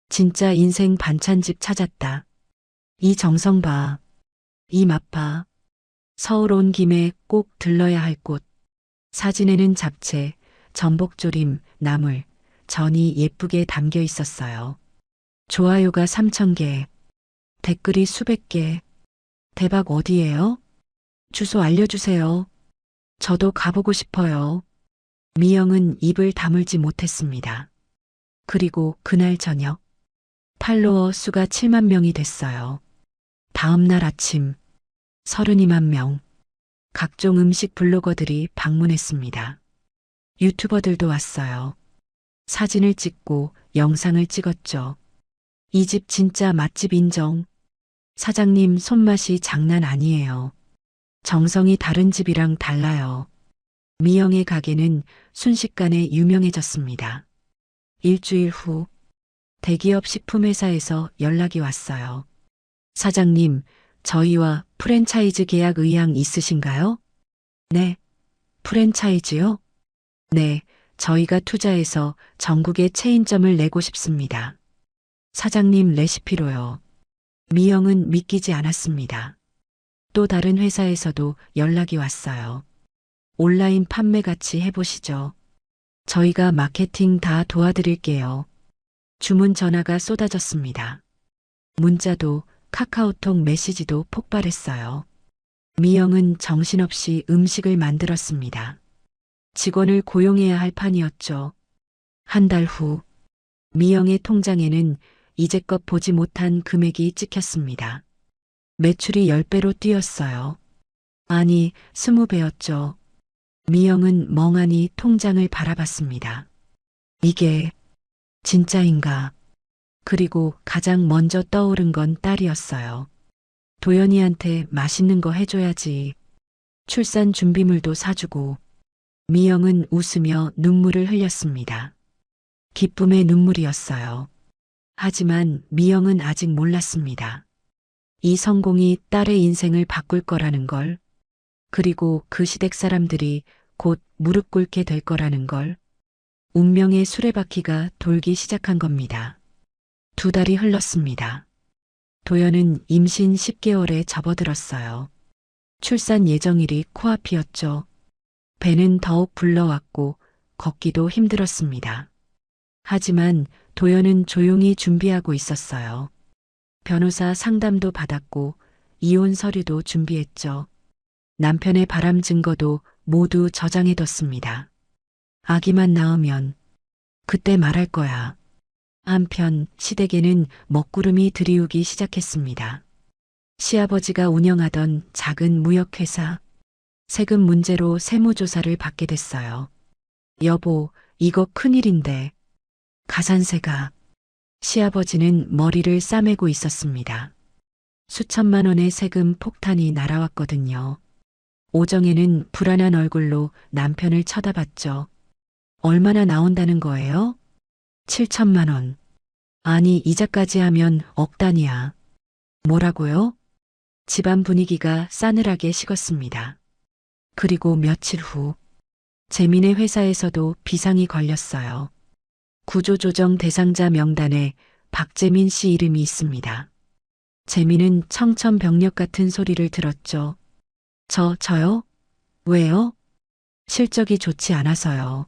진짜 인생 반찬집 찾았다. 이 정성 봐. 이 맛 봐. 서울 온 김에 꼭 들러야 할 곳. 사진에는 잡채, 전복조림, 나물, 전이 예쁘게 담겨 있었어요. 좋아요가 3,000개, 댓글이 수백 개. 대박 어디예요? 주소 알려주세요. 저도 가보고 싶어요. 미영은 입을 다물지 못했습니다. 그리고 그날 저녁, 팔로워 수가 7만 명이 됐어요. 다음 날 아침, 32만 명. 각종 음식 블로거들이 방문했습니다. 유튜버들도 왔어요. 사진을 찍고 영상을 찍었죠. 이 집 진짜 맛집 인정. 사장님 손맛이 장난 아니에요. 정성이 다른 집이랑 달라요. 미영의 가게는 순식간에 유명해졌습니다. 일주일 후 대기업 식품회사에서 연락이 왔어요. 사장님, 저희와 프랜차이즈 계약 의향 있으신가요? 네. 프랜차이즈요? 네, 저희가 투자해서 전국에 체인점을 내고 싶습니다. 사장님 레시피로요. 미영은 믿기지 않았습니다. 또 다른 회사에서도 연락이 왔어요. 온라인 판매 같이 해보시죠. 저희가 마케팅 다 도와드릴게요. 주문 전화가 쏟아졌습니다. 문자도 카카오톡 메시지도 폭발했어요. 미영은 정신없이 음식을 만들었습니다. 직원을 고용해야 할 판이었죠. 한 달 후, 미영의 통장에는 이제껏 보지 못한 금액이 찍혔습니다. 매출이 10배로 뛰었어요. 아니, 20배였죠. 미영은 멍하니 통장을 바라봤습니다. 이게 진짜인가? 그리고 가장 먼저 떠오른 건 딸이었어요. 도연이한테 맛있는 거 해줘야지. 출산 준비물도 사주고. 미영은 웃으며 눈물을 흘렸습니다. 기쁨의 눈물이었어요. 하지만 미영은 아직 몰랐습니다. 이 성공이 딸의 인생을 바꿀 거라는 걸, 그리고 그 시댁 사람들이 곧 무릎 꿇게 될 거라는 걸, 운명의 수레바퀴가 돌기 시작한 겁니다. 2달이 흘렀습니다. 도연은 임신 10개월에 접어들었어요. 출산 예정일이 코앞이었죠. 배는 더욱 불러왔고 걷기도 힘들었습니다. 하지만 도연은 조용히 준비하고 있었어요. 변호사 상담도 받았고 이혼 서류도 준비했죠. 남편의 바람 증거도 모두 저장해뒀습니다. 아기만 낳으면 그때 말할 거야. 한편 시댁에는 먹구름이 들이우기 시작했습니다. 시아버지가 운영하던 작은 무역회사. 세금 문제로 세무조사를 받게 됐어요. 여보, 이거 큰일인데. 가산세가. 시아버지는 머리를 싸매고 있었습니다. 수천만 원의 세금 폭탄이 날아왔거든요. 오정혜는 불안한 얼굴로 남편을 쳐다봤죠. 얼마나 나온다는 거예요? 7천만 원. 아니, 이자까지 하면 억 단위야. 뭐라고요? 집안 분위기가 싸늘하게 식었습니다. 그리고 며칠 후, 재민의 회사에서도 비상이 걸렸어요. 구조조정 대상자 명단에 박재민 씨 이름이 있습니다. 재민은 청천벽력 같은 소리를 들었죠. 저요? 왜요? 실적이 좋지 않아서요.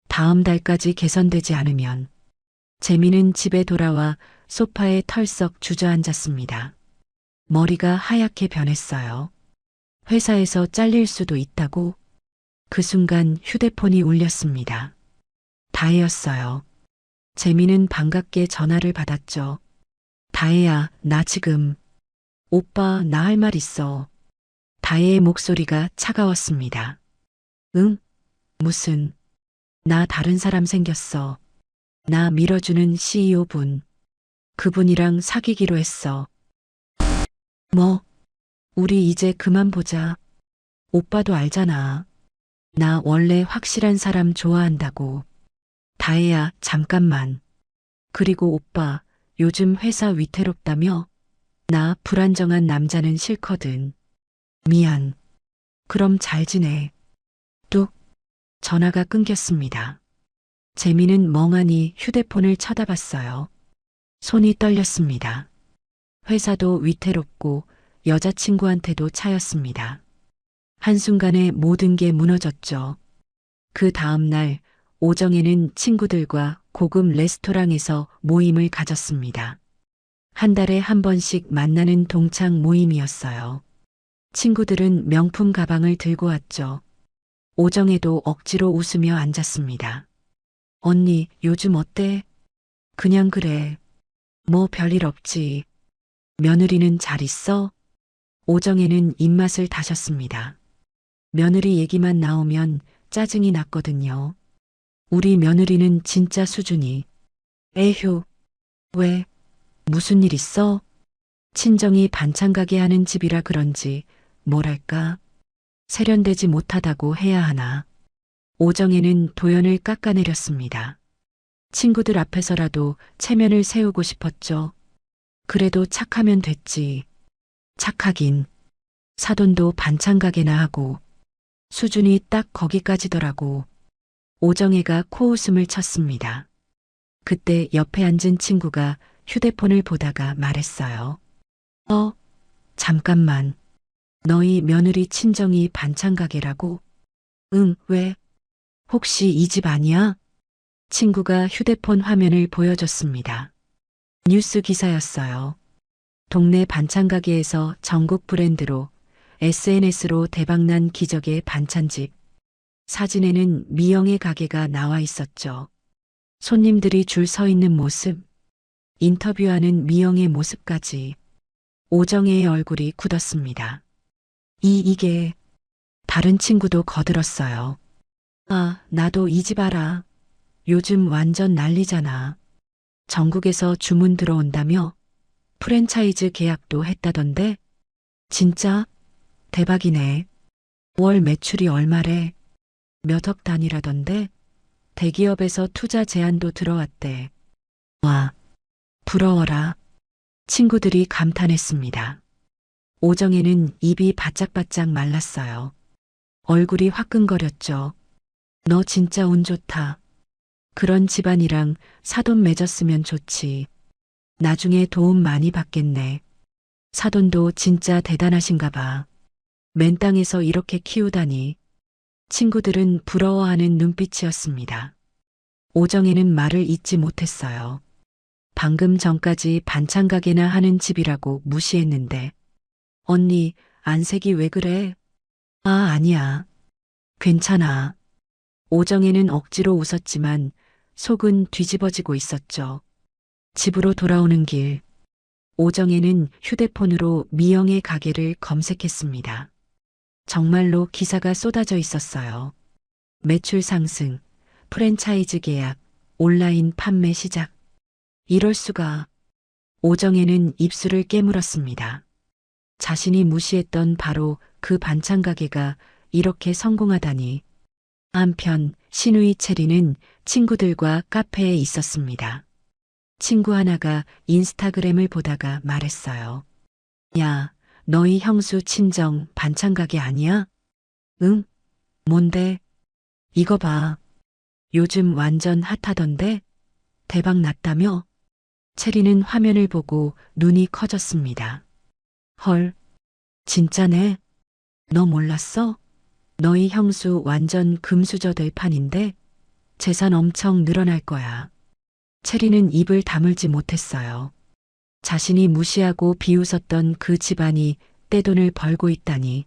다음 달까지 개선되지 않으면. 재민은 집에 돌아와 소파에 털썩 주저앉았습니다. 머리가 하얗게 변했어요. 회사에서 잘릴 수도 있다고? 그 순간 휴대폰이 울렸습니다. 다혜였어요. 재민은 반갑게 전화를 받았죠. 다혜야, 나 지금. 오빠, 나 할 말 있어. 다혜의 목소리가 차가웠습니다. 응? 무슨? 나 다른 사람 생겼어. 나 밀어주는 CEO분. 그분이랑 사귀기로 했어. 뭐? 우리 이제 그만 보자. 오빠도 알잖아. 나 원래 확실한 사람 좋아한다고. 다혜야, 잠깐만. 그리고 오빠, 요즘 회사 위태롭다며? 나 불안정한 남자는 싫거든. 미안. 그럼 잘 지내. 뚝. 전화가 끊겼습니다. 재민은 멍하니 휴대폰을 쳐다봤어요. 손이 떨렸습니다. 회사도 위태롭고 여자친구한테도 차였습니다. 한순간에 모든 게 무너졌죠. 그 다음 날 오정혜는 친구들과 고급 레스토랑에서 모임을 가졌습니다. 한 달에 한 번씩 만나는 동창 모임이었어요. 친구들은 명품 가방을 들고 왔죠. 오정혜도 억지로 웃으며 앉았습니다. 언니, 요즘 어때? 그냥 그래. 뭐 별일 없지. 며느리는 잘 있어? 오정혜는 입맛을 다셨습니다. 며느리 얘기만 나오면 짜증이 났거든요. 우리 며느리는 진짜 수준이. 에휴. 왜? 무슨 일 있어? 친정이 반찬 가게 하는 집이라 그런지 뭐랄까 세련되지 못하다고 해야 하나. 오정혜는 도연을 깎아내렸습니다. 친구들 앞에서라도 체면을 세우고 싶었죠. 그래도 착하면 됐지. 착하긴. 사돈도 반찬 가게나 하고. 수준이 딱 거기까지더라고. 오정혜가 코웃음을 쳤습니다. 그때 옆에 앉은 친구가 휴대폰을 보다가 말했어요. 잠깐만. 너희 며느리 친정이 반찬 가게라고? 응, 왜? 혹시 이 집 아니야? 친구가 휴대폰 화면을 보여줬습니다. 뉴스 기사였어요. 동네 반찬 가게에서 전국 브랜드로 SNS로 대박난 기적의 반찬집. 사진에는 미영의 가게가 나와 있었죠. 손님들이 줄 서 있는 모습, 인터뷰하는 미영의 모습까지. 오정혜의 얼굴이 굳었습니다. 이게 다른 친구도 거들었어요. 아, 나도 이 집 알아. 요즘 완전 난리잖아. 전국에서 주문 들어온다며? 프랜차이즈 계약도 했다던데? 진짜? 대박이네. 월 매출이 얼마래? 몇 억 단위라던데? 대기업에서 투자 제안도 들어왔대. 와, 부러워라. 친구들이 감탄했습니다. 오정혜는 입이 바짝바짝 말랐어요. 얼굴이 화끈거렸죠. 너 진짜 운 좋다. 그런 집안이랑 사돈 맺었으면 좋지. 나중에 도움 많이 받겠네. 사돈도 진짜 대단하신가 봐. 맨 땅에서 이렇게 키우다니. 친구들은 부러워하는 눈빛이었습니다. 오정혜는 말을 잇지 못했어요. 방금 전까지 반찬 가게나 하는 집이라고 무시했는데. 언니, 안색이 왜 그래? 아, 아니야. 괜찮아. 오정혜는 억지로 웃었지만 속은 뒤집어지고 있었죠. 집으로 돌아오는 길. 오정혜는 휴대폰으로 미영의 가게를 검색했습니다. 정말로 기사가 쏟아져 있었어요. 매출 상승, 프랜차이즈 계약, 온라인 판매 시작. 이럴 수가. 오정혜는 입술을 깨물었습니다. 자신이 무시했던 바로 그 반찬 가게가 이렇게 성공하다니. 한편 신우이 체리는 친구들과 카페에 있었습니다. 친구 하나가 인스타그램을 보다가 말했어요. 야, 너희 형수 친정 반찬 가게 아니야? 응? 뭔데? 이거 봐. 요즘 완전 핫하던데? 대박 났다며? 체리는 화면을 보고 눈이 커졌습니다. 헐, 진짜네? 너 몰랐어? 너희 형수 완전 금수저 될 판인데? 재산 엄청 늘어날 거야. 체리는 입을 다물지 못했어요. 자신이 무시하고 비웃었던 그 집안이 떼돈을 벌고 있다니.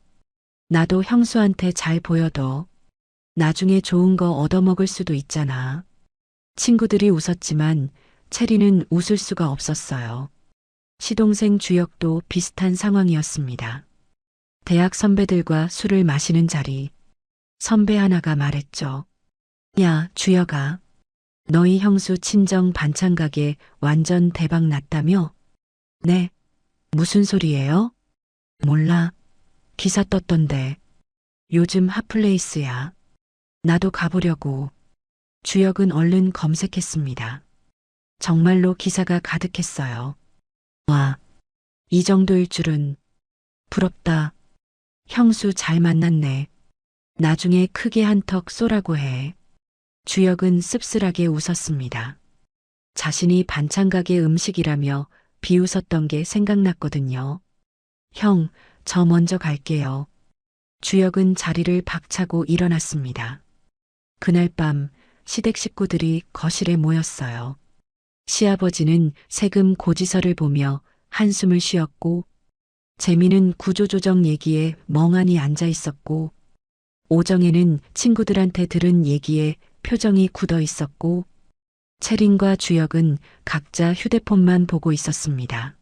나도 형수한테 잘 보여도 나중에 좋은 거 얻어먹을 수도 있잖아. 친구들이 웃었지만 체리는 웃을 수가 없었어요. 시동생 주혁도 비슷한 상황이었습니다. 대학 선배들과 술을 마시는 자리. 선배 하나가 말했죠. 야, 주혁아. 너희 형수 친정 반찬 가게 완전 대박 났다며? 네. 무슨 소리예요? 몰라. 기사 떴던데. 요즘 핫플레이스야. 나도 가보려고. 주혁은 얼른 검색했습니다. 정말로 기사가 가득했어요. 와, 이 정도일 줄은. 부럽다. 형수 잘 만났네. 나중에 크게 한턱 쏘라고 해. 주혁은 씁쓸하게 웃었습니다. 자신이 반찬 가게 음식이라며 비웃었던 게 생각났거든요. 형, 저 먼저 갈게요. 주혁은 자리를 박차고 일어났습니다. 그날 밤 시댁 식구들이 거실에 모였어요. 시아버지는 세금 고지서를 보며 한숨을 쉬었고, 재미는 구조조정 얘기에 멍하니 앉아 있었고, 오정혜는 친구들한테 들은 얘기에 표정이 굳어 있었고, 채린과 주혁은 각자 휴대폰만 보고 있었습니다.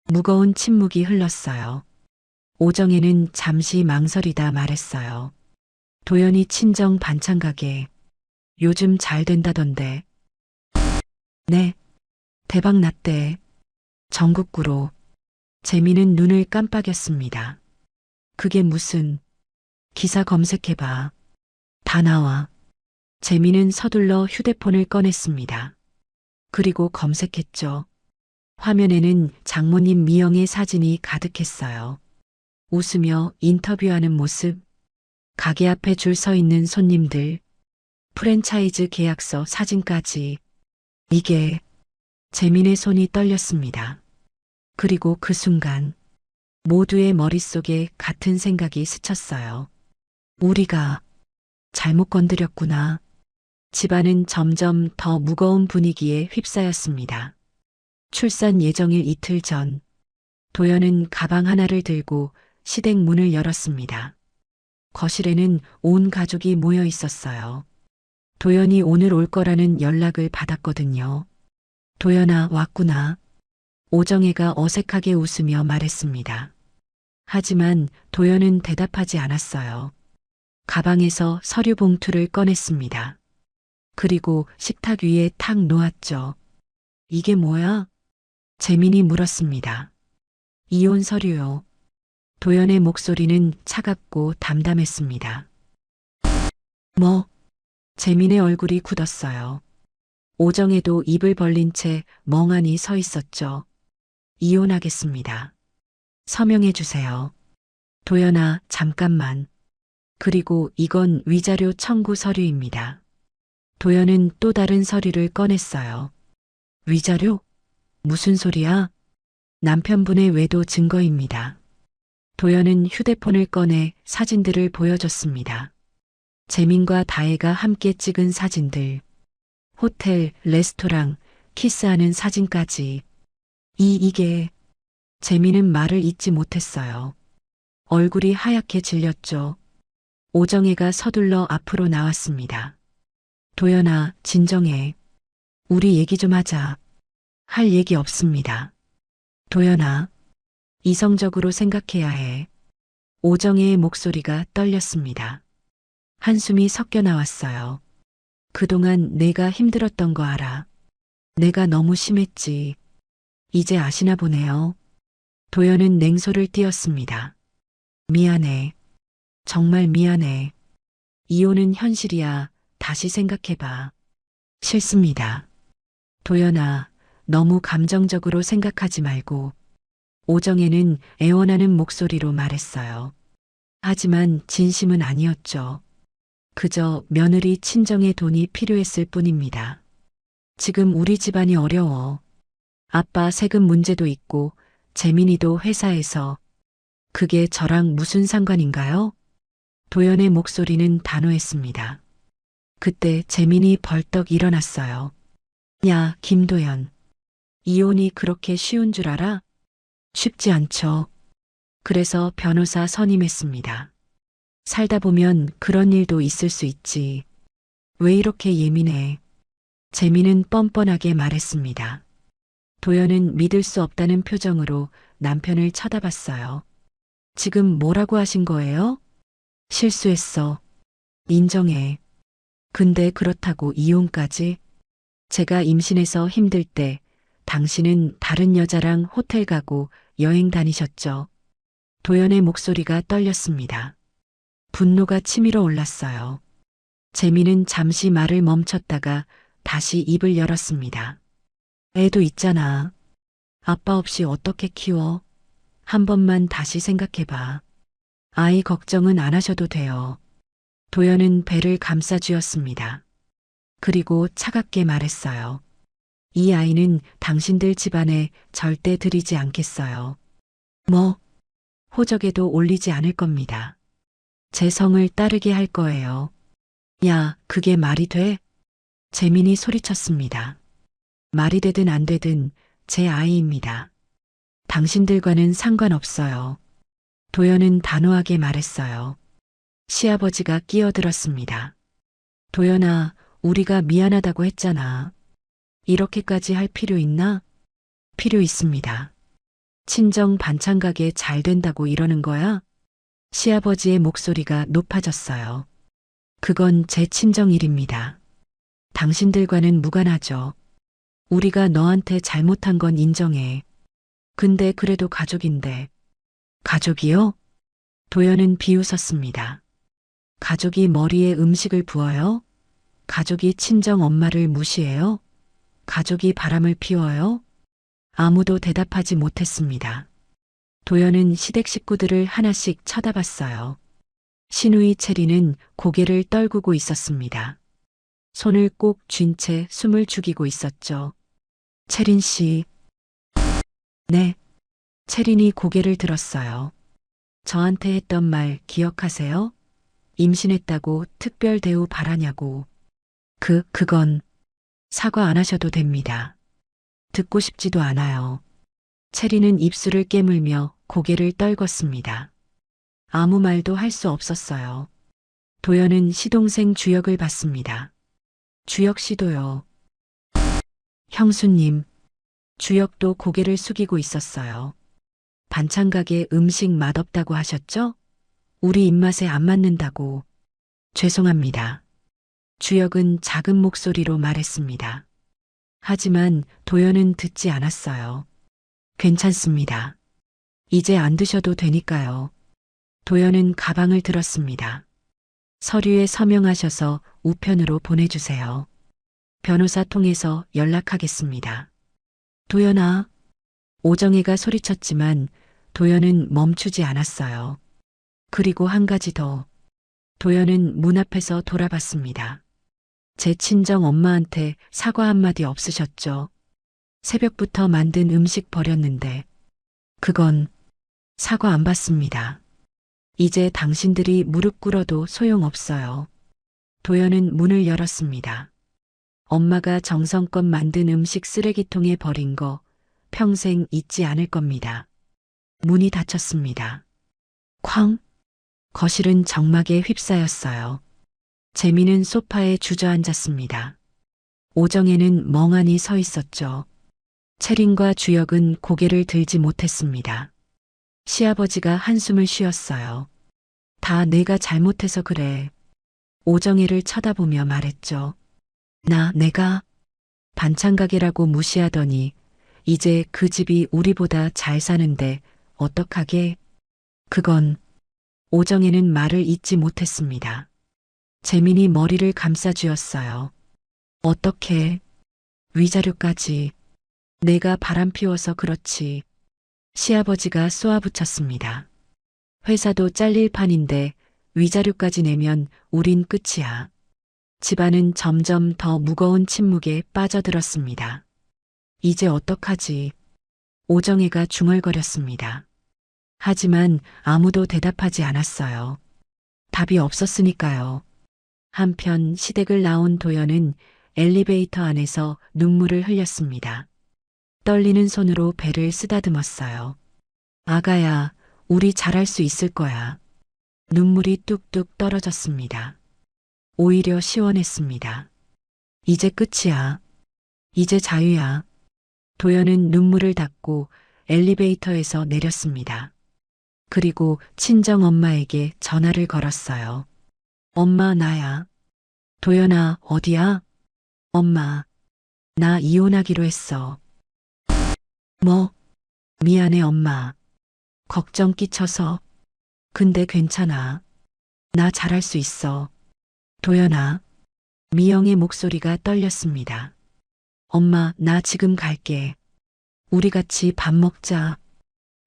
무거운 침묵이 흘렀어요. 오정혜는 잠시 망설이다 말했어요. 도연이 친정 반찬 가게 요즘 잘 된다던데. 네, 대박 났대. 전국구로. 재미는 눈을 깜빡였습니다. 그게 무슨. 기사 검색해봐. 다 나와. 재미는 서둘러 휴대폰을 꺼냈습니다. 그리고 검색했죠. 화면에는 장모님 미영의 사진이 가득했어요. 웃으며 인터뷰하는 모습, 가게 앞에 줄 서 있는 손님들, 프랜차이즈 계약서 사진까지. 이게. 재민의 손이 떨렸습니다. 그리고 그 순간 모두의 머릿속에 같은 생각이 스쳤어요. 우리가 잘못 건드렸구나. 집안은 점점 더 무거운 분위기에 휩싸였습니다. 출산 예정일 이틀 전, 도연은 가방 하나를 들고 시댁 문을 열었습니다. 거실에는 온 가족이 모여 있었어요. 도연이 오늘 올 거라는 연락을 받았거든요. 도연아, 왔구나. 오정혜가 어색하게 웃으며 말했습니다. 하지만 도연은 대답하지 않았어요. 가방에서 서류 봉투를 꺼냈습니다. 그리고 식탁 위에 탁 놓았죠. 이게 뭐야? 재민이 물었습니다. 이혼 서류요. 도연의 목소리는 차갑고 담담했습니다. 뭐? 재민의 얼굴이 굳었어요. 오정혜도 입을 벌린 채 멍하니 서 있었죠. 이혼하겠습니다. 서명해 주세요. 도연아, 잠깐만. 그리고 이건 위자료 청구 서류입니다. 도연은 또 다른 서류를 꺼냈어요. 위자료? 무슨 소리야? 남편분의 외도 증거입니다. 도연은 휴대폰을 꺼내 사진들을 보여줬습니다. 재민과 다혜가 함께 찍은 사진들. 호텔, 레스토랑, 키스하는 사진까지. 이게. 재민은 말을 잇지 못했어요. 얼굴이 하얗게 질렸죠. 오정혜가 서둘러 앞으로 나왔습니다. 도연아, 진정해. 우리 얘기 좀 하자. 할 얘기 없습니다. 도연아, 이성적으로 생각해야 해. 오정혜의 목소리가 떨렸습니다. 한숨이 섞여 나왔어요. 그동안 내가 힘들었던 거 알아. 내가 너무 심했지. 이제 아시나 보네요. 도연은 냉소를 띄었습니다. 미안해. 정말 미안해. 이혼은 현실이야. 다시 생각해봐. 싫습니다. 도연아, 너무 감정적으로 생각하지 말고. 오정혜는 애원하는 목소리로 말했어요. 하지만 진심은 아니었죠. 그저 며느리 친정의 돈이 필요했을 뿐입니다. 지금 우리 집안이 어려워. 아빠 세금 문제도 있고 재민이도 회사에서. 그게 저랑 무슨 상관인가요? 도연의 목소리는 단호했습니다. 그때 재민이 벌떡 일어났어요. 야, 김도연. 이혼이 그렇게 쉬운 줄 알아? 쉽지 않죠. 그래서 변호사 선임했습니다. 살다 보면 그런 일도 있을 수 있지. 왜 이렇게 예민해? 재민은 뻔뻔하게 말했습니다. 도연은 믿을 수 없다는 표정으로 남편을 쳐다봤어요. 지금 뭐라고 하신 거예요? 실수했어. 인정해. 근데 그렇다고 이혼까지? 제가 임신해서 힘들 때 당신은 다른 여자랑 호텔 가고 여행 다니셨죠. 도연의 목소리가 떨렸습니다. 분노가 치밀어 올랐어요. 재민은 잠시 말을 멈췄다가 다시 입을 열었습니다. 애도 있잖아. 아빠 없이 어떻게 키워? 한 번만 다시 생각해봐. 아이 걱정은 안 하셔도 돼요. 도연은 배를 감싸쥐었습니다. 그리고 차갑게 말했어요. 이 아이는 당신들 집안에 절대 들이지 않겠어요. 뭐, 호적에도 올리지 않을 겁니다. 제 성을 따르게 할 거예요. 야, 그게 말이 돼? 재민이 소리쳤습니다. 말이 되든 안 되든 제 아이입니다. 당신들과는 상관없어요. 도연은 단호하게 말했어요. 시아버지가 끼어들었습니다. 도연아, 우리가 미안하다고 했잖아. 이렇게까지 할 필요 있나? 필요 있습니다. 친정 반찬 가게 잘 된다고 이러는 거야? 시아버지의 목소리가 높아졌어요. 그건 제 친정 일입니다. 당신들과는 무관하죠. 우리가 너한테 잘못한 건 인정해. 근데 그래도 가족인데. 가족이요? 도연은 비웃었습니다. 가족이 머리에 음식을 부어요? 가족이 친정 엄마를 무시해요? 가족이 바람을 피워요? 아무도 대답하지 못했습니다. 도연은 시댁 식구들을 하나씩 쳐다봤어요. 시누이 체리는 고개를 떨구고 있었습니다. 손을 꼭 쥔 채 숨을 죽이고 있었죠. 체린 씨. 네. 체린이 고개를 들었어요. 저한테 했던 말 기억하세요? 임신했다고 특별 대우 바라냐고. 그건 사과 안 하셔도 됩니다. 듣고 싶지도 않아요. 체리는 입술을 깨물며 고개를 떨궜습니다. 아무 말도 할 수 없었어요. 도연은 시동생 주혁을 봤습니다. 주혁 씨도요. 형수님. 주혁도 고개를 숙이고 있었어요. 반찬 가게 음식 맛없다고 하셨죠? 우리 입맛에 안 맞는다고. 죄송합니다. 주혁은 작은 목소리로 말했습니다. 하지만 도연은 듣지 않았어요. 괜찮습니다. 이제 안 드셔도 되니까요. 도연은 가방을 들었습니다. 서류에 서명하셔서 우편으로 보내주세요. 변호사 통해서 연락하겠습니다. 도연아. 오정혜가 소리쳤지만 도연은 멈추지 않았어요. 그리고 한 가지 더. 도연은 문 앞에서 돌아봤습니다. 제 친정 엄마한테 사과 한마디 없으셨죠? 새벽부터 만든 음식 버렸는데. 그건 사과 안 받습니다. 이제 당신들이 무릎 꿇어도 소용없어요. 도연은 문을 열었습니다. 엄마가 정성껏 만든 음식 쓰레기통에 버린 거 평생 잊지 않을 겁니다. 문이 닫혔습니다. 쾅! 거실은 정막에 휩싸였어요. 재미는 소파에 주저앉았습니다. 오정혜는 멍하니 서 있었죠. 채린과 주혁은 고개를 들지 못했습니다. 시아버지가 한숨을 쉬었어요. 다 내가 잘못해서 그래. 오정혜를 쳐다보며 말했죠. 내가 반찬가게라고 무시하더니 이제 그 집이 우리보다 잘 사는데 어떡하게? 그건 오정혜는 말을 잇지 못했습니다. 재민이 머리를 감싸쥐었어요. 어떻게? 위자료까지. 내가 바람 피워서 그렇지. 시아버지가 쏘아붙였습니다. 회사도 잘릴 판인데 위자료까지 내면 우린 끝이야. 집안은 점점 더 무거운 침묵에 빠져들었습니다. 이제 어떡하지? 오정혜가 중얼거렸습니다. 하지만 아무도 대답하지 않았어요. 답이 없었으니까요. 한편 시댁을 나온 도연은 엘리베이터 안에서 눈물을 흘렸습니다. 떨리는 손으로 배를 쓰다듬었어요. 아가야, 우리 잘할 수 있을 거야. 눈물이 뚝뚝 떨어졌습니다. 오히려 시원했습니다. 이제 끝이야. 이제 자유야. 도연은 눈물을 닦고 엘리베이터에서 내렸습니다. 그리고 친정 엄마에게 전화를 걸었어요. 엄마, 나야. 도연아, 어디야? 엄마, 나 이혼하기로 했어. 뭐? 미안해, 엄마. 걱정 끼쳐서. 근데 괜찮아. 나 잘할 수 있어. 도연아. 미영의 목소리가 떨렸습니다. 엄마, 나 지금 갈게. 우리 같이 밥 먹자.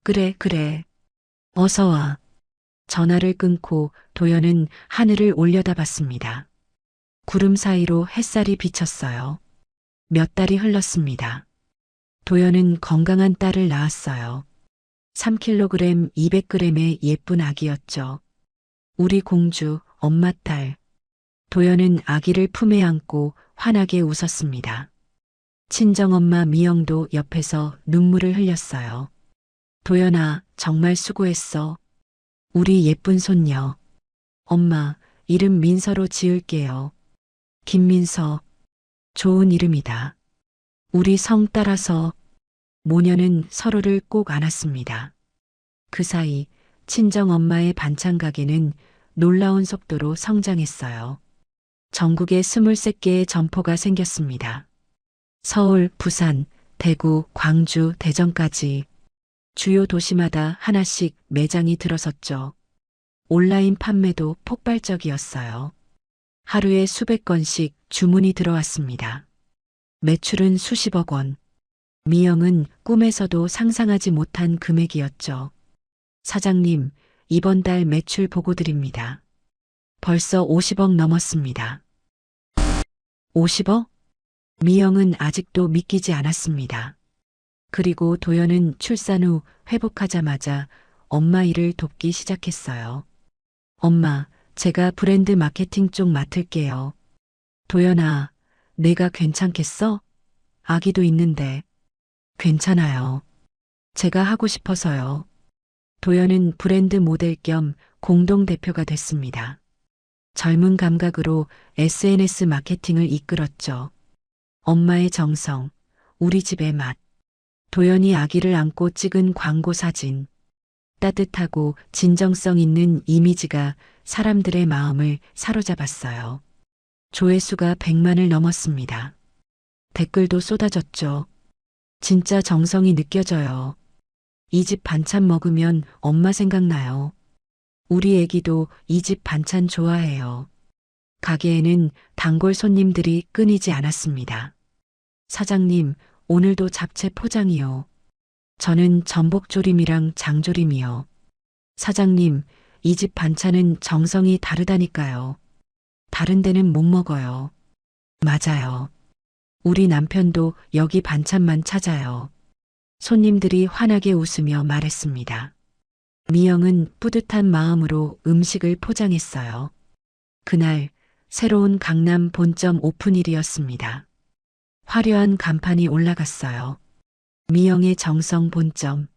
그래, 그래. 어서 와. 전화를 끊고 도연은 하늘을 올려다봤습니다. 구름 사이로 햇살이 비쳤어요. 몇 달이 흘렀습니다. 도연은 건강한 딸을 낳았어요. 3kg, 200g의 예쁜 아기였죠. 우리 공주, 엄마 딸. 도연은 아기를 품에 안고 환하게 웃었습니다. 친정엄마 미영도 옆에서 눈물을 흘렸어요. 도연아, 정말 수고했어. 우리 예쁜 손녀. 엄마, 이름 민서로 지을게요. 김민서. 좋은 이름이다. 우리 성 따라서. 모녀는 서로를 꼭 안았습니다. 그 사이 친정엄마의 반찬 가게는 놀라운 속도로 성장했어요. 전국에 23개의 점포가 생겼습니다. 서울, 부산, 대구, 광주, 대전까지 주요 도시마다 하나씩 매장이 들어섰죠. 온라인 판매도 폭발적이었어요. 하루에 수백 건씩 주문이 들어왔습니다. 매출은 수십억 원. 미영은 꿈에서도 상상하지 못한 금액이었죠. 사장님, 이번 달 매출 보고 드립니다. 벌써 50억 넘었습니다. 50억? 미영은 아직도 믿기지 않았습니다. 그리고 도연은 출산 후 회복하자마자 엄마 일을 돕기 시작했어요. 엄마, 제가 브랜드 마케팅 쪽 맡을게요. 도연아, 내가 괜찮겠어? 아기도 있는데. 괜찮아요. 제가 하고 싶어서요. 도연은 브랜드 모델 겸 공동대표가 됐습니다. 젊은 감각으로 SNS 마케팅을 이끌었죠. 엄마의 정성, 우리 집의 맛. 도연이 아기를 안고 찍은 광고 사진. 따뜻하고 진정성 있는 이미지가 사람들의 마음을 사로잡았어요. 조회수가 100만을 넘었습니다. 댓글도 쏟아졌죠. 진짜 정성이 느껴져요. 이 집 반찬 먹으면 엄마 생각나요. 우리 애기도 이 집 반찬 좋아해요. 가게에는 단골 손님들이 끊이지 않았습니다. 사장님, 오늘도 잡채 포장이요. 저는 전복조림이랑 장조림이요. 사장님, 이 집 반찬은 정성이 다르다니까요. 다른 데는 못 먹어요. 맞아요. 우리 남편도 여기 반찬만 찾아요. 손님들이 환하게 웃으며 말했습니다. 미영은 뿌듯한 마음으로 음식을 포장했어요. 그날 새로운 강남 본점 오픈일이었습니다. 화려한 간판이 올라갔어요. 미영의 정성 본점.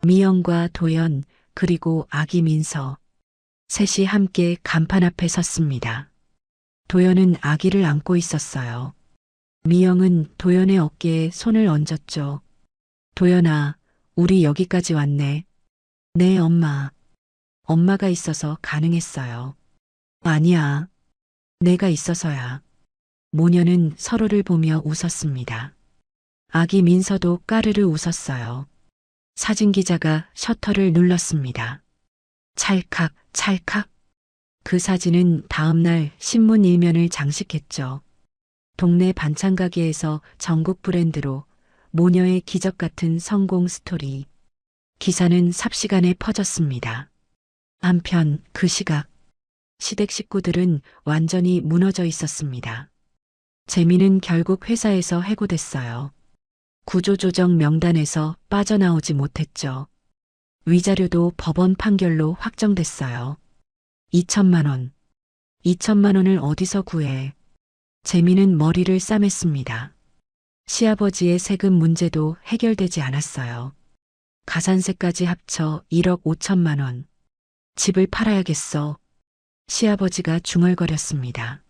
미영과 도연 그리고 아기 민서. 셋이 함께 간판 앞에 섰습니다. 도연은 아기를 안고 있었어요. 미영은 도연의 어깨에 손을 얹었죠. 도연아, 우리 여기까지 왔네. 네, 엄마. 엄마가 있어서 가능했어요. 아니야. 내가 있어서야. 모녀는 서로를 보며 웃었습니다. 아기 민서도 까르르 웃었어요. 사진기자가 셔터를 눌렀습니다. 찰칵, 찰칵. 그 사진은 다음날 신문 일면을 장식했죠. 동네 반찬가게에서 전국 브랜드로 모녀의 기적 같은 성공 스토리. 기사는 삽시간에 퍼졌습니다. 한편 그 시각, 시댁 식구들은 완전히 무너져 있었습니다. 재미는 결국 회사에서 해고됐어요. 구조조정 명단에서 빠져나오지 못했죠. 위자료도 법원 판결로 확정됐어요. 2천만 원. 2천만 원을 어디서 구해? 재미는 머리를 싸맸습니다. 시아버지의 세금 문제도 해결되지 않았어요. 가산세까지 합쳐 1억 5천만 원. 집을 팔아야겠어. 시아버지가 중얼거렸습니다.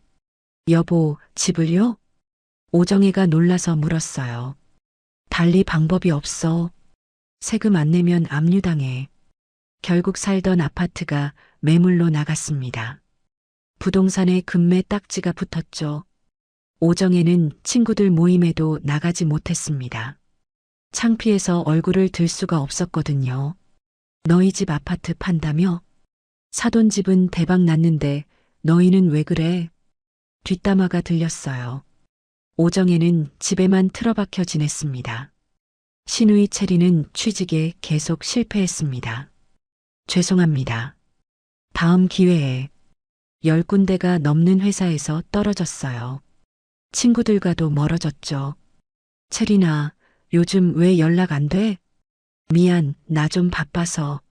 여보, 집을요? 오정혜가 놀라서 물었어요. 달리 방법이 없어. 세금 안 내면 압류당해. 결국 살던 아파트가 매물로 나갔습니다. 부동산에 금매 딱지가 붙었죠. 오정혜는 친구들 모임에도 나가지 못했습니다. 창피해서 얼굴을 들 수가 없었거든요. 너희 집 아파트 판다며? 사돈 집은 대박 났는데 너희는 왜 그래? 뒷담화가 들렸어요. 오정혜는 집에만 틀어박혀 지냈습니다. 시누이 체리는 취직에 계속 실패했습니다. 죄송합니다. 다음 기회에 10군데가 넘는 회사에서 떨어졌어요. 친구들과도 멀어졌죠. 체리나, 요즘 왜 연락 안 돼? 미안, 나 좀 바빠서.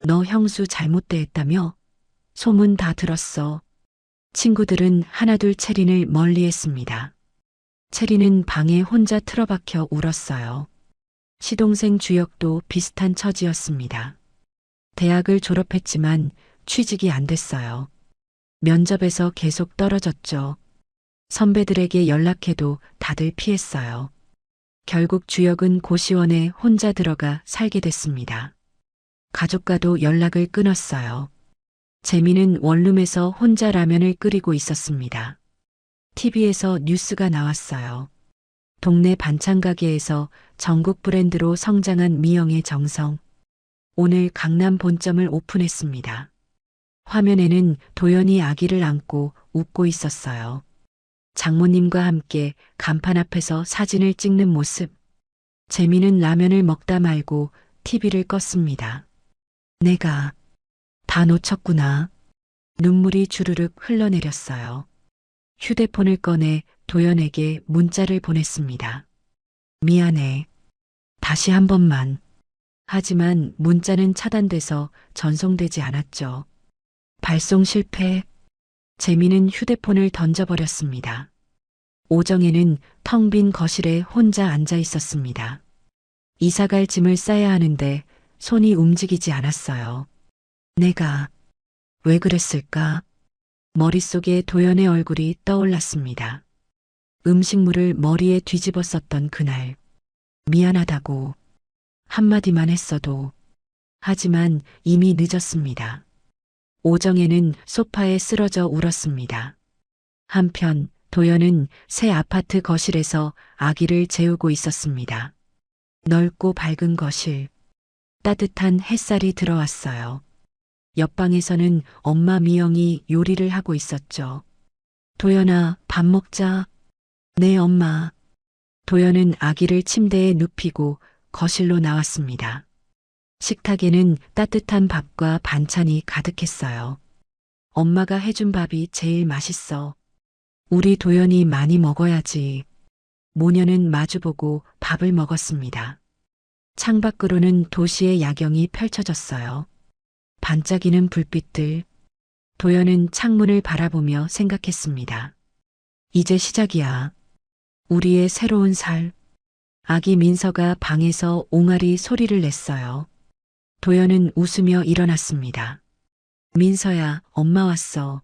너 형수 잘못됐다며? 소문 다 들었어. 친구들은 하나둘 체린을 멀리했습니다. 체리는 방에 혼자 틀어박혀 울었어요. 시동생 주혁도 비슷한 처지였습니다. 대학을 졸업했지만 취직이 안 됐어요. 면접에서 계속 떨어졌죠. 선배들에게 연락해도 다들 피했어요. 결국 주혁은 고시원에 혼자 들어가 살게 됐습니다. 가족과도 연락을 끊었어요. 재미는 원룸에서 혼자 라면을 끓이고 있었습니다. TV에서 뉴스가 나왔어요. 동네 반찬 가게에서 전국 브랜드로 성장한 미영의 정성. 오늘 강남 본점을 오픈했습니다. 화면에는 도연이 아기를 안고 웃고 있었어요. 장모님과 함께 간판 앞에서 사진을 찍는 모습. 재미는 라면을 먹다 말고 TV를 껐습니다. 내가 다 놓쳤구나. 눈물이 주르륵 흘러내렸어요. 휴대폰을 꺼내 도연에게 문자를 보냈습니다. 미안해. 다시 한 번만. 하지만 문자는 차단돼서 전송되지 않았죠. 발송 실패. 재미는 휴대폰을 던져버렸습니다. 오정혜는 텅 빈 거실에 혼자 앉아 있었습니다. 이사갈 짐을 싸야 하는데 손이 움직이지 않았어요. 내가 왜 그랬을까? 머릿속에 도연의 얼굴이 떠올랐습니다. 음식물을 머리에 뒤집어 썼던 그날. 미안하다고 한마디만 했어도. 하지만 이미 늦었습니다. 오정혜는 소파에 쓰러져 울었습니다. 한편 도연은 새 아파트 거실에서 아기를 재우고 있었습니다. 넓고 밝은 거실. 따뜻한 햇살이 들어왔어요. 옆방에서는 엄마 미영이 요리를 하고 있었죠. 도연아, 밥 먹자. 네, 엄마. 도연은 아기를 침대에 눕히고 거실로 나왔습니다. 식탁에는 따뜻한 밥과 반찬이 가득했어요. 엄마가 해준 밥이 제일 맛있어. 우리 도연이 많이 먹어야지. 모녀는 마주보고 밥을 먹었습니다. 창밖으로는 도시의 야경이 펼쳐졌어요. 반짝이는 불빛들. 도연은 창문을 바라보며 생각했습니다. 이제 시작이야. 우리의 새로운 살. 아기 민서가 방에서 옹알이 소리를 냈어요. 도연은 웃으며 일어났습니다. 민서야, 엄마 왔어.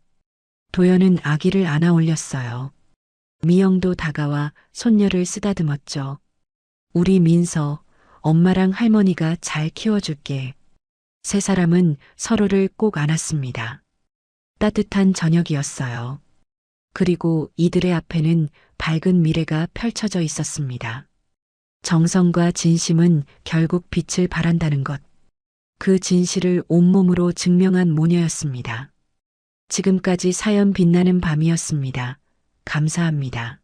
도연은 아기를 안아 올렸어요. 미영도 다가와 손녀를 쓰다듬었죠. 우리 민서, 엄마랑 할머니가 잘 키워줄게. 세 사람은 서로를 꼭 안았습니다. 따뜻한 저녁이었어요. 그리고 이들의 앞에는 밝은 미래가 펼쳐져 있었습니다. 정성과 진심은 결국 빛을 발한다는 것. 그 진실을 온몸으로 증명한 모녀였습니다. 지금까지 사연 빛나는 밤이었습니다. 감사합니다.